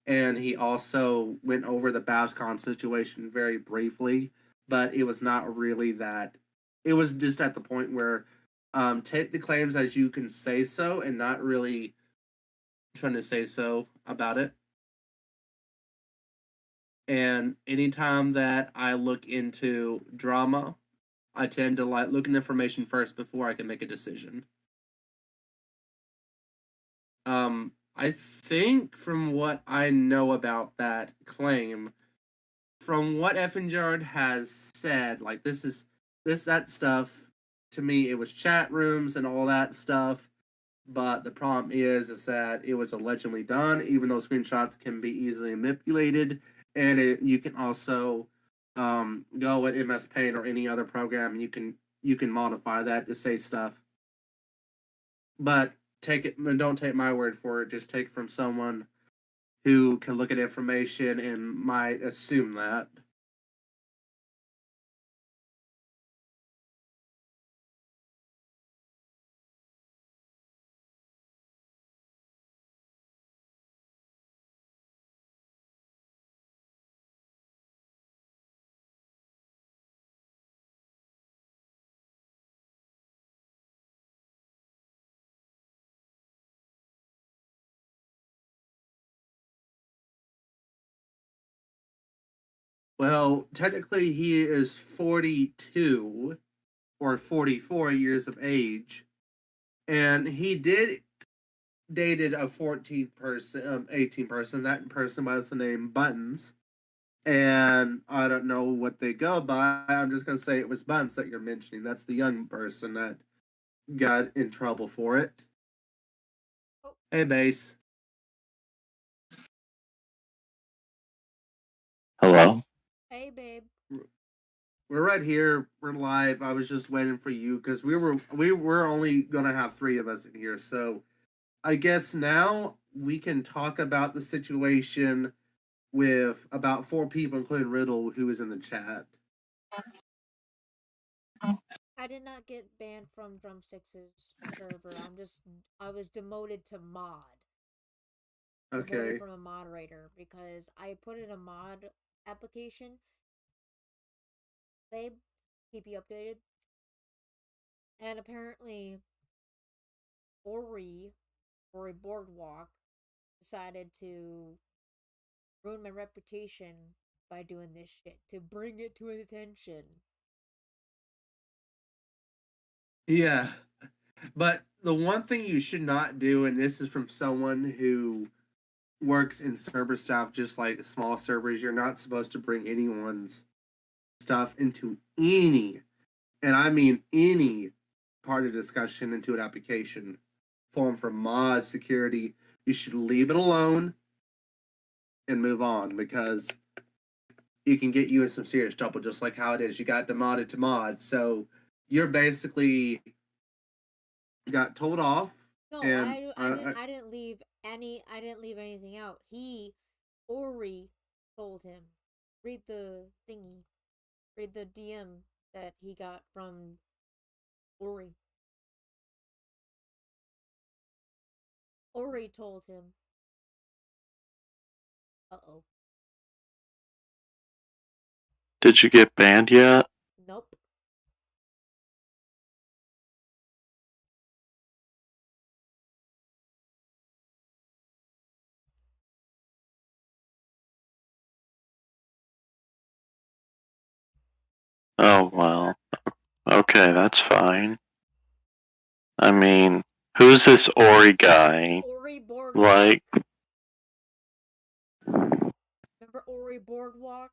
And he also went over the BabsCon situation very briefly, but it was not really that. It was just at the point where take the claims as you can say so and not really trying to say so about it. And anytime that I look into drama, I tend to like look at the information first before I can make a decision. I think from what I know about that claim, from what Effenjard has said, like that stuff, to me it was chat rooms and all that stuff. But the problem is that it was allegedly done, even though screenshots can be easily manipulated, and you can also go with MS Paint or any other program. You can modify that to say stuff. But take it, don't take my word for it. Just take it from someone who can look at information and might assume that. Well, technically, he is 42 or 44 years of age, and he did dated a 14 person, 18 person. That person by the name Buttons, and I don't know what they go by. I'm just gonna say it was Buttons that you're mentioning. That's the young person that got in trouble for it. Oh, Hey, Base. Hello? Hey, babe. We're right here. We're live. I was just waiting for you because we were only gonna have three of us in here. So I guess now we can talk about the situation with about four people, including Riddle, who is in the chat. I did not get banned from Drumsticks' server. I was demoted to mod. Demoted Okay. from a moderator because I put in a mod application. Babe, keep you updated. And apparently, Ori Boardwalk decided to ruin my reputation by doing this shit to bring it to his attention. Yeah. But the one thing you should not do, and this is from someone who works in server staff, just like small servers, you're not supposed to bring anyone's stuff into any, and I mean any, part of discussion into an application form for mod security. You should leave it alone and move on because it can get you in some serious trouble, just like how it is. You got demoted to mod, so you're basically got told off. No, And I didn't leave anything out. Ori told him. Read the thingy. Read the DM that he got from Ori. Ori told him. Uh-oh. Did you get banned yet? Nope. Oh, well. Okay, that's fine. I mean, who's this Ori guy? Ori Boardwalk. Like, remember Ori Boardwalk?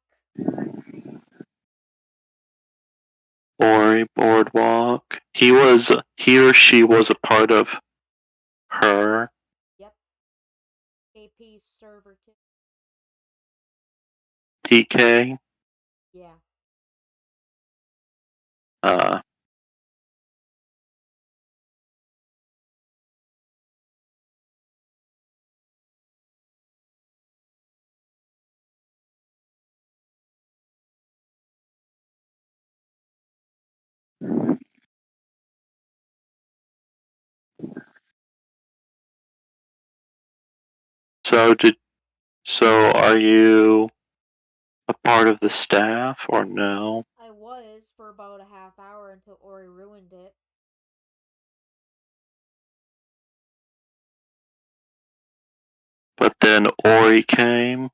Ori Boardwalk? He or she was a part of her? Yep. AP server too. PK? Yeah. So are you a part of the staff or no? I was for about a half hour until Ori ruined it. But then Ori came?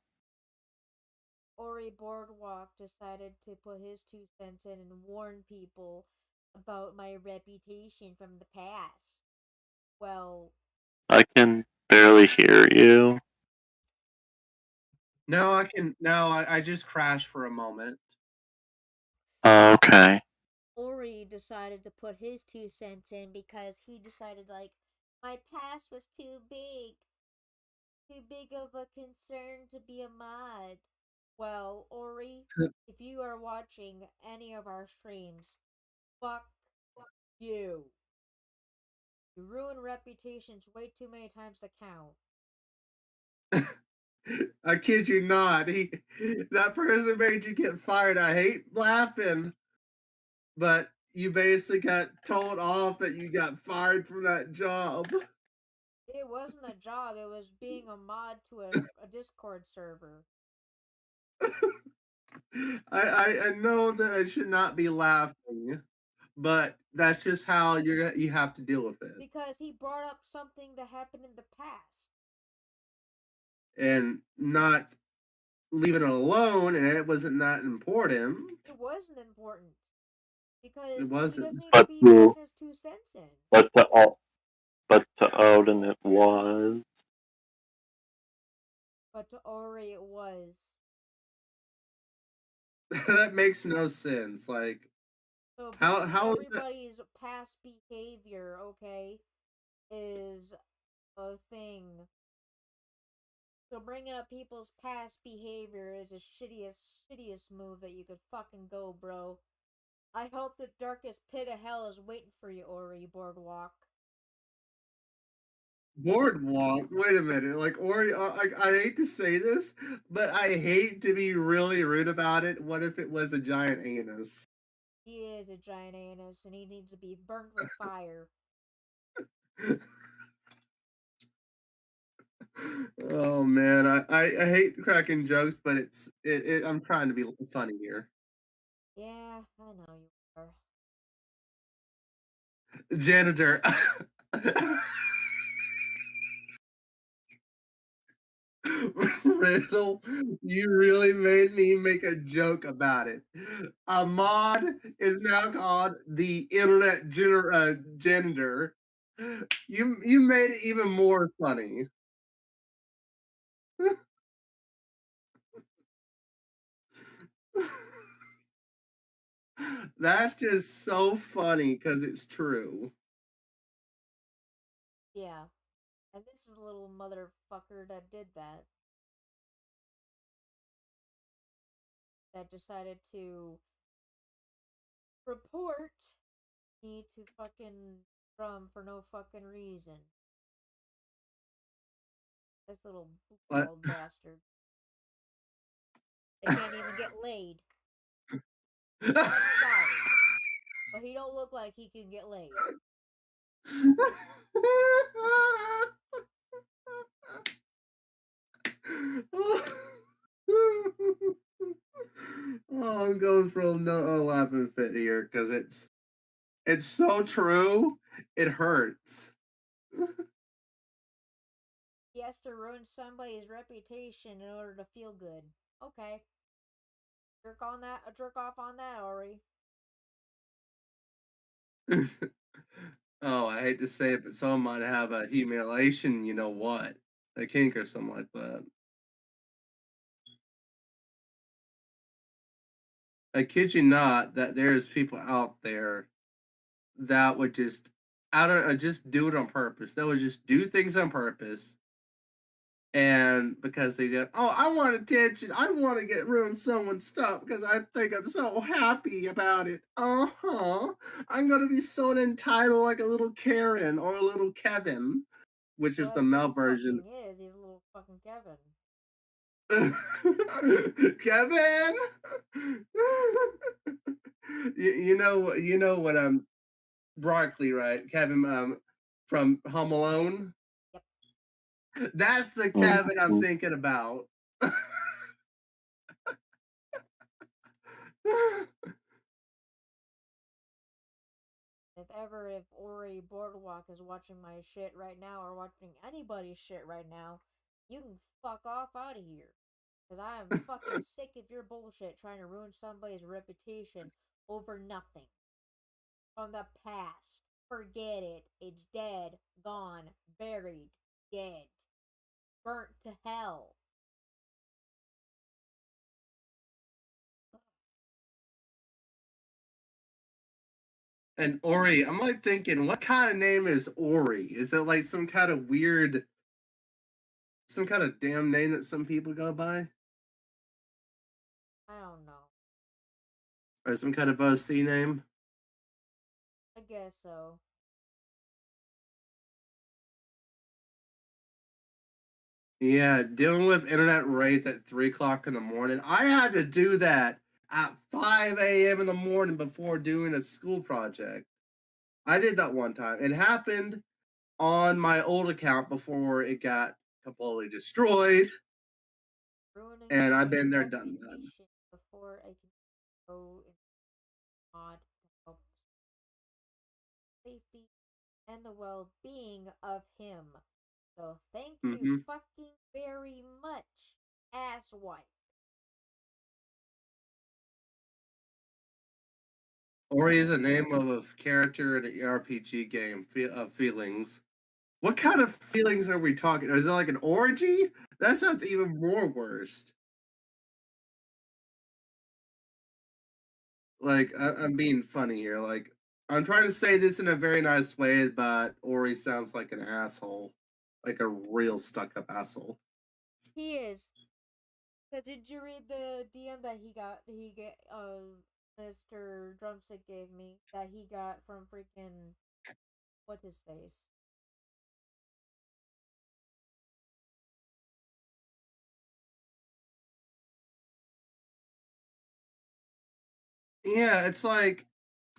Ori Boardwalk decided to put his 2 cents in and warn people about my reputation from the past. Well, I can barely hear you. now I can. Now I just crashed for a moment. Oh, okay. Ori decided to put his 2 cents in because he decided, like, my past was too big. Too big of a concern to be a mod. Well, Ori, if you are watching any of our streams, fuck you. You ruin reputations way too many times to count. I kid you not. That person made you get fired. I hate laughing, but you basically got told off that you got fired from that job. It wasn't a job, it was being a mod to a Discord server. I know that I should not be laughing, but that's just how you have to deal with it. Because he brought up something that happened in the past. And not leaving it alone, and it wasn't that important. It wasn't important. Because It wasn't. he doesn't need to be putting his 2 cents in. But to Odin it was. But to Ori it was. That makes no sense. Like, so how is everybody's past behavior, okay, is a thing. So bringing up people's past behavior is the shittiest move that you could fucking go, bro. I hope the darkest pit of hell is waiting for you, Ori Boardwalk. Boardwalk. Wait a minute. Like Ori, I hate to say this, but I hate to be really rude about it. What if it was a giant anus? He is a giant anus, and he needs to be burnt with fire. Oh man, I hate cracking jokes, but I'm trying to be funny here. Yeah, I know you are. Janitor. Riddle, you really made me make a joke about it. Ahmad is now called the internet janitor. You made it even more funny. That's just so funny because it's true. Yeah. And this is a little motherfucker that did that. That decided to report me to fucking drum for no fucking reason. This little bald bastard. They can't even get laid. I'm sorry. But he don't look like he can get laid. Oh, I'm going for a laughing fit here because it's so true. It hurts. He has to ruin somebody's reputation in order to feel good. Okay. Jerk off on that, Ori. Oh, I hate to say it, but someone might have a humiliation, you know what? A kink or something like that. I kid you not that there's people out there that would just just do it on purpose. They would just do things on purpose. And because they just, oh, I want attention. I want to get ruin someone's stuff because I think I'm so happy about it. Uh-huh. I'm gonna be so entitled like a little Karen or a little Kevin, which is Well, the that's what male he version. fucking is. He's a little fucking Kevin. Kevin. You know what broccoli, right? Kevin from Home Alone. Yep. That's the Kevin I'm thinking about. If Ori Boardwalk is watching my shit right now or watching anybody's shit right now, you can fuck off out of here. Because I am fucking sick of your bullshit trying to ruin somebody's reputation over nothing. From the past. Forget it. It's dead, gone, buried, dead, burnt to hell. And Ori, I'm like thinking, what kind of name is Ori? Is it like some kind of weird, some kind of damn name that some people go by? I don't know. Or some kind of OC name? I guess so. Yeah, dealing with internet raids at 3 o'clock in the morning. I had to do that at 5 a.m. in the morning before doing a school project. I did that one time. It happened on my old account before it got completely destroyed. Ruining And I've been there, done that. reputation before I can go in mod to help safety and the well-being of him. So thank you fucking very much, asswipe. Ori is a name of a character in an RPG game of feelings. What kind of feelings are we talking? Is it like an orgy? That sounds even more worse. Like I'm being funny here. Like I'm trying to say this in a very nice way, but Ori sounds like an asshole, like a real stuck-up asshole. He is. Cause did you read the DM that Mr. Drumstick gave me that he got from freaking what's his face? Yeah, it's like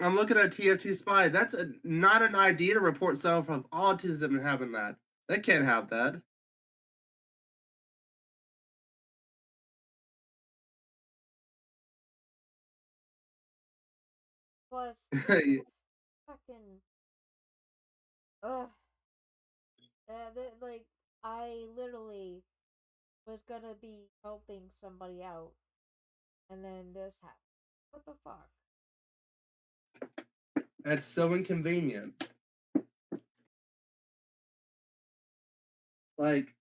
I'm looking at TFT Spy. That's not an idea to report someone from autism and having that. They can't have that. Plus, fucking ugh. Like I literally was gonna be helping somebody out, and then this happened. What the fuck? That's so inconvenient. Like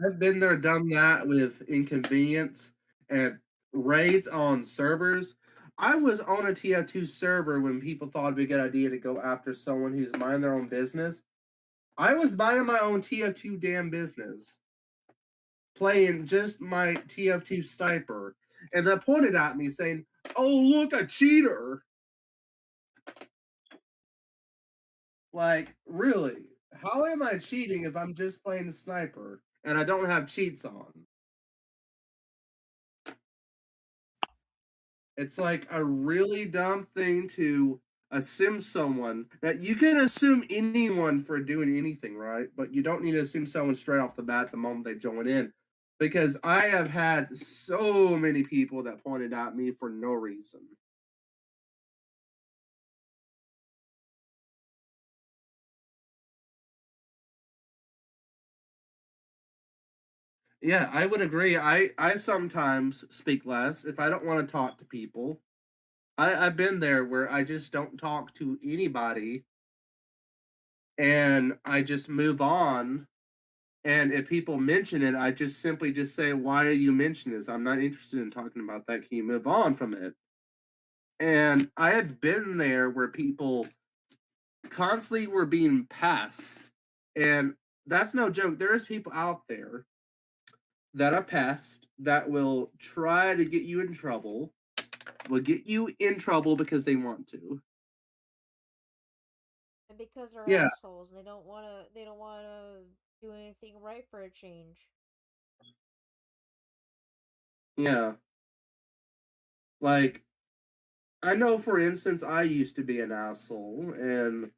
I've been there, done that with inconvenience and raids on servers. I was on a TF2 server when people thought it'd be a good idea to go after someone who's minding their own business. I was minding my own TF2 damn business, playing just my TF2 sniper, and they pointed at me saying, "Oh, look, a cheater!" Like, really? How am I cheating if I'm just playing the sniper and I don't have cheats on? It's like a really dumb thing to assume someone that you can assume anyone for doing anything, right? But you don't need to assume someone straight off the bat the moment they join in. Because I have had so many people that pointed at me for no reason. Yeah, I would agree. I sometimes speak less if I don't want to talk to people. I've been there where I just don't talk to anybody and I just move on. And if people mention it, I just simply just say, "Why are you mentioning this? I'm not interested in talking about that. Can you move on from it?" And I have been there where people constantly were being passed. And that's no joke. There is people out there that are pests that will try to get you in trouble, will get you in trouble because they want to. And because they're Yeah, assholes, they don't wanna do anything right for a change. yeah. Like, I know, for instance, I used to be an asshole, and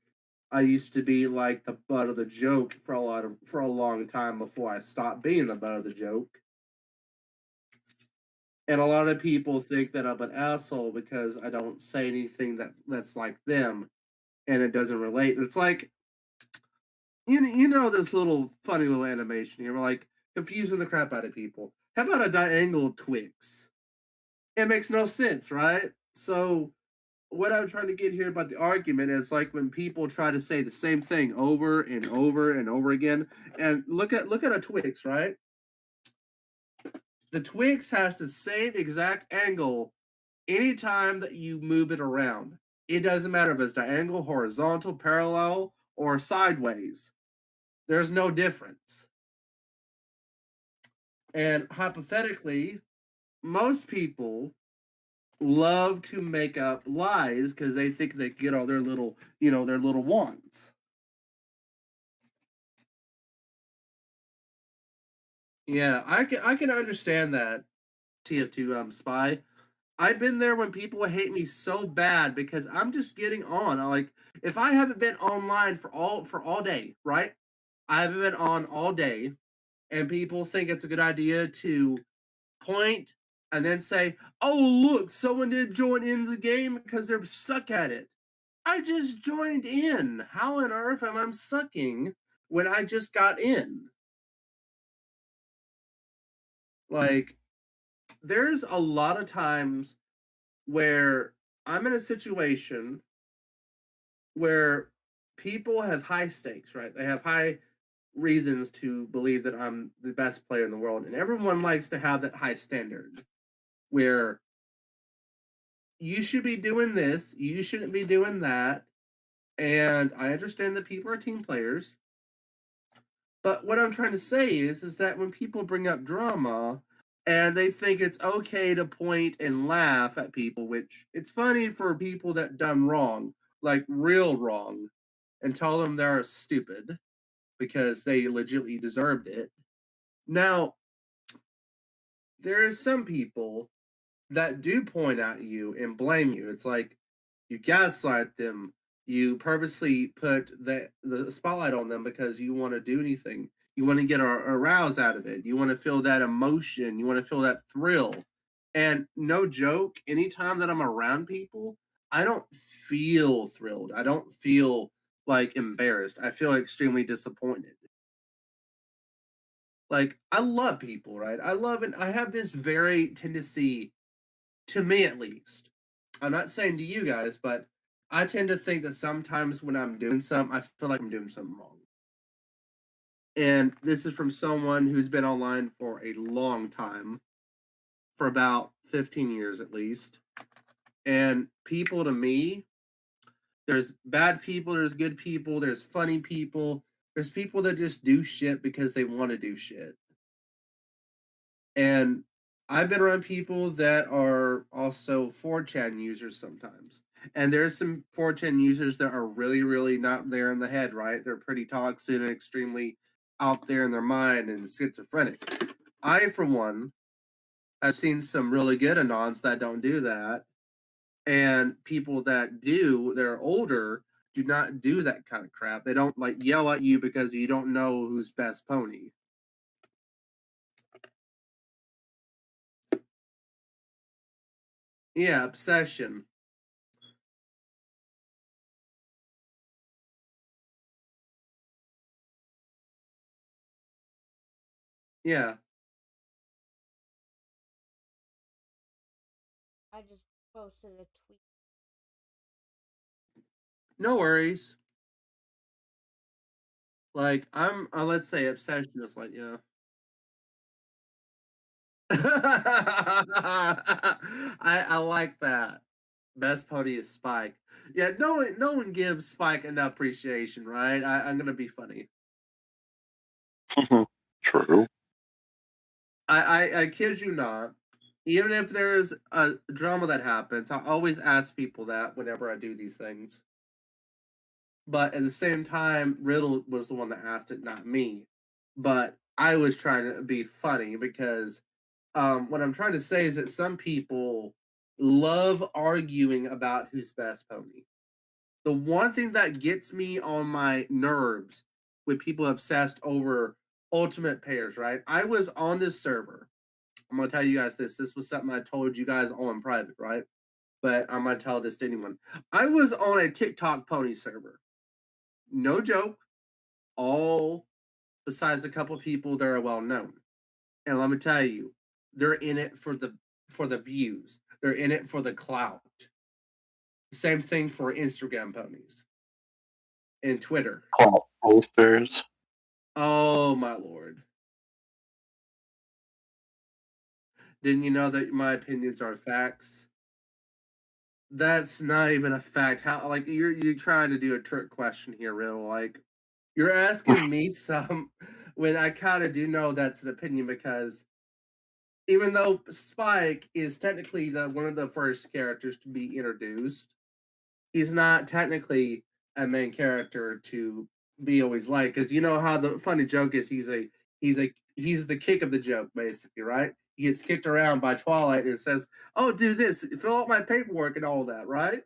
I used to be like the butt of the joke for a long time before I stopped being the butt of the joke. And a lot of people think that I'm an asshole because I don't say anything that's like them and it doesn't relate. It's like you know this little funny little animation here. We're like confusing the crap out of people. How about a diagonal Twix? It makes no sense, right? So what I'm trying to get here about the argument is like when people try to say the same thing over and over and over again. And look at a Twix, right? The Twix has the same exact angle anytime that you move it around. It doesn't matter if it's diagonal, horizontal, parallel, or sideways. There's no difference. And hypothetically, most people love to make up lies because they think they get all their little, their little wands. Yeah, I can understand that. TF2 Spy. I've been there when people hate me so bad because I'm just getting on. Like if I haven't been online for all day, right? I haven't been on all day, and people think it's a good idea to point and then say, "Oh, look, someone did join in the game because they're suck at it." I just joined in. How on earth am I sucking when I just got in? Like, there's a lot of times where I'm in a situation where people have high stakes, right? They have high reasons to believe that I'm the best player in the world, and everyone likes to have that high standard where you should be doing this, you shouldn't be doing that. And I understand that people are team players, But what I'm trying to say is that when people bring up drama and they think it's okay to point and laugh at people, which it's funny for people that done wrong, like real wrong, and tell them they're stupid because they legitimately deserved it. Now, there are some people that do point at you and blame you. It's like you gaslight them. You purposely put the spotlight on them because you want to do anything. You want to get a arouse out of it. You want to feel that emotion. You want to feel that thrill. And no joke, anytime that I'm around people, I don't feel thrilled. I don't feel like embarrassed. I feel extremely disappointed. Like I love people, right? I love and I have this very tendency, to me at least. I'm not saying to you guys, but I tend to think that sometimes when I'm doing something, I feel like I'm doing something wrong. And this is from someone who's been online for a long time, for about 15 years at least. And people to me, there's bad people, there's good people, there's funny people, there's people that just do shit because they want to do shit. And I've been around people that are also 4chan users sometimes. And there's some 4chan users that are really, really not there in the head, right? They're pretty toxic and extremely out there in their mind and schizophrenic. I, for one, have seen some really good Anons that don't do that. And people that do, they're older, do not do that kind of crap. They don't like yell at you because you don't know who's best pony. Yeah, obsession. Yeah, I just posted a tweet. no worries. Like I'm, let's say obsession is like yeah. I like that. Best pony is Spike. Yeah, no one gives Spike enough appreciation, right? I'm gonna be funny. True. I kid you not. Even if there's a drama that happens, I always ask people that whenever I do these things. But at the same time, Riddle was the one that asked it, not me. But I was trying to be funny because what I'm trying to say is that some people love arguing about who's best pony. The one thing that gets me on my nerves with people obsessed over ultimate pairs, right? I was on this server. I'm gonna tell you guys this. This was something I told you guys all in private, right? But I'm gonna tell this to anyone. I was on a TikTok pony server. No joke. All besides a couple people that are well known. And let me tell you, they're in it for the views. They're in it for the clout. Same thing for Instagram ponies and Twitter. Call posters. Oh my lord! Didn't you know that my opinions are facts? That's not even a fact. How like you're trying to do a trick question here, Riddle? Like you're asking me some when I kind of do know that's an opinion because even though Spike is technically the one of the first characters to be introduced, he's not technically a main character to be always liked because you know how the funny joke is he's the kick of the joke basically, right? He gets kicked around by Twilight and says, "Oh, do this, fill out my paperwork and all that," right?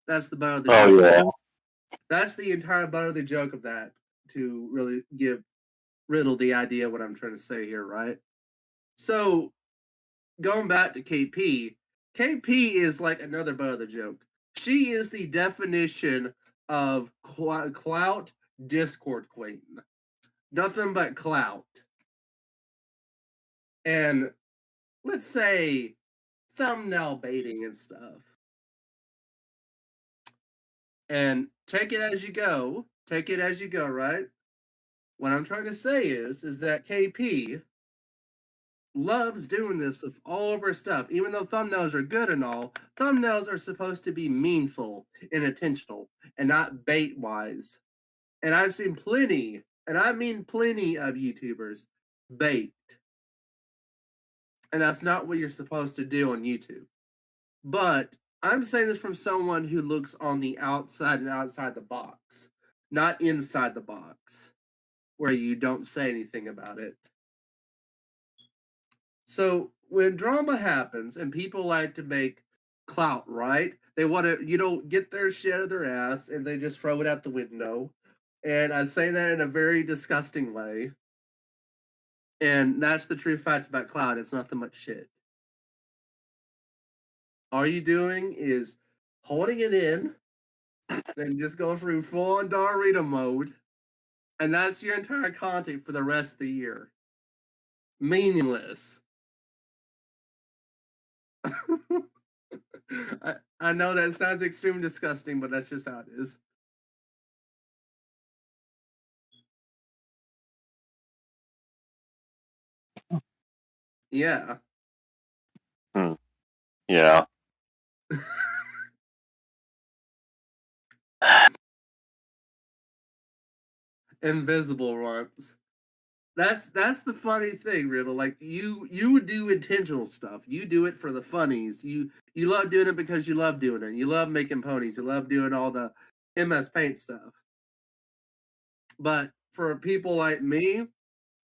That's the butt of the Oh joke. yeah. That's the entire butt of the joke of that to really give Riddle the idea of what I'm trying to say here, right? So going back to KP is like another butt of the joke. She is the definition of clout Discord queen. Nothing but clout. And let's say thumbnail baiting and stuff. And take it as you go. Take it as you go, right? What I'm trying to say is that KP loves doing this with all of her stuff. Even though thumbnails are good and all, thumbnails are supposed to be meaningful and intentional and not bait wise. And I've seen plenty and I mean plenty of YouTubers, baked. And that's not what you're supposed to do on YouTube. But I'm saying this from someone who looks on the outside and outside the box, not inside the box, where you don't say anything about it. So when drama happens and people like to make clout, right? They want to, get their shit out of their ass and they just throw it out the window. And I say that in a very disgusting way. And that's the true fact about clout. It's nothing but shit. All you doing is holding it in, then just go through full on Dorito mode, and that's your entire content for the rest of the year. Meaningless. I know that sounds extremely disgusting, but that's just how it is. Yeah. Yeah. Invisible ones. That's the funny thing, Riddle. Like you would do intentional stuff. You do it for the funnies. You love doing it because you love doing it. You love making ponies. You love doing all the MS Paint stuff. But for people like me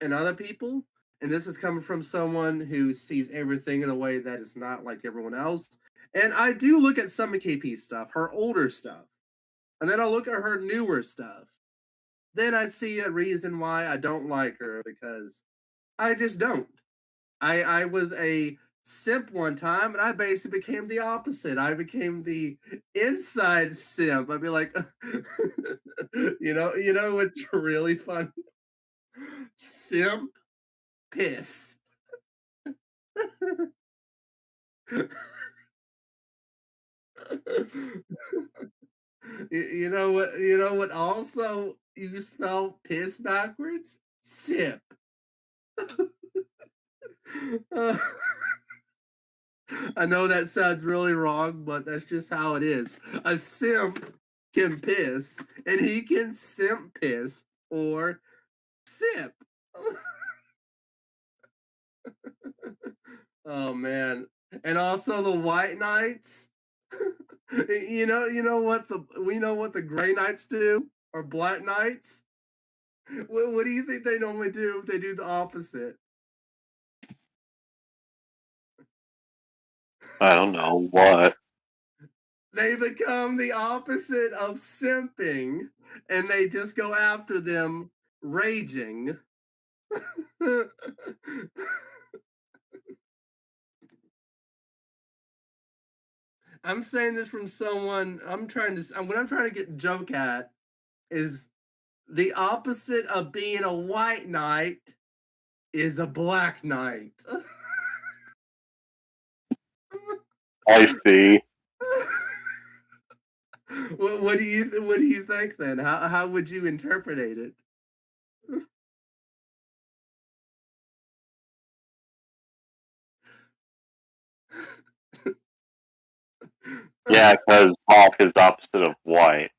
and other people, and this is coming from someone who sees everything in a way that is not like everyone else. And I do look at some of KP's stuff, her older stuff, and then I'll look at her newer stuff. Then I see a reason why I don't like her because I just don't. I was a simp one time and I basically became the opposite. I became the inside simp. I'd be like, you know what's really fun? Simp piss. You know what? You know what? Also, you spell piss backwards. Sip. I know that sounds really wrong, but that's just how it is. A simp can piss, and he can simp piss or sip. Oh man! And also the white knights. You know what the gray knights do or black knights. What do you think they normally do if they do the opposite? I don't know what. They become the opposite of simping, and they just go after them raging. I'm saying this from someone. What I'm trying to get joke at is the opposite of being a white knight is a black knight. I see. What do you think then? How would you interpret it? Yeah, because black is opposite of white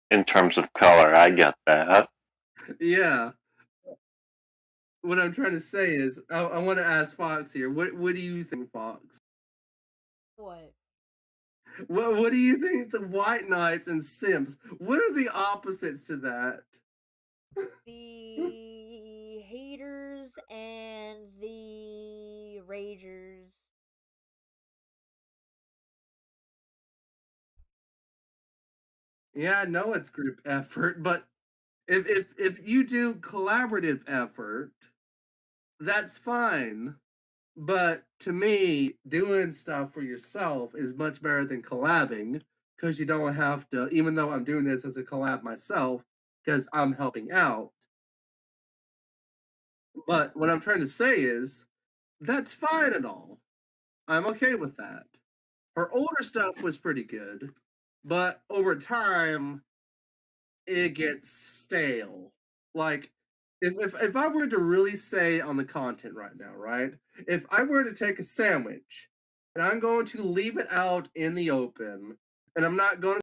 in terms of color. I get that. Yeah. What I'm trying to say is, I want to ask Fox here. What do you think, Fox? What? What do you think the white knights and simps? What are the opposites to that? The haters and the ragers. Yeah, I know it's group effort, but if you do collaborative effort, that's fine. But to me, doing stuff for yourself is much better than collabing because you don't have to, even though I'm doing this as a collab myself, because I'm helping out. But what I'm trying to say is that's fine and all. I'm okay with that. Her older stuff was pretty good, but over time, it gets stale. Like, if I were to really say on the content right now, right? If I were to take a sandwich and I'm going to leave it out in the open and I'm not going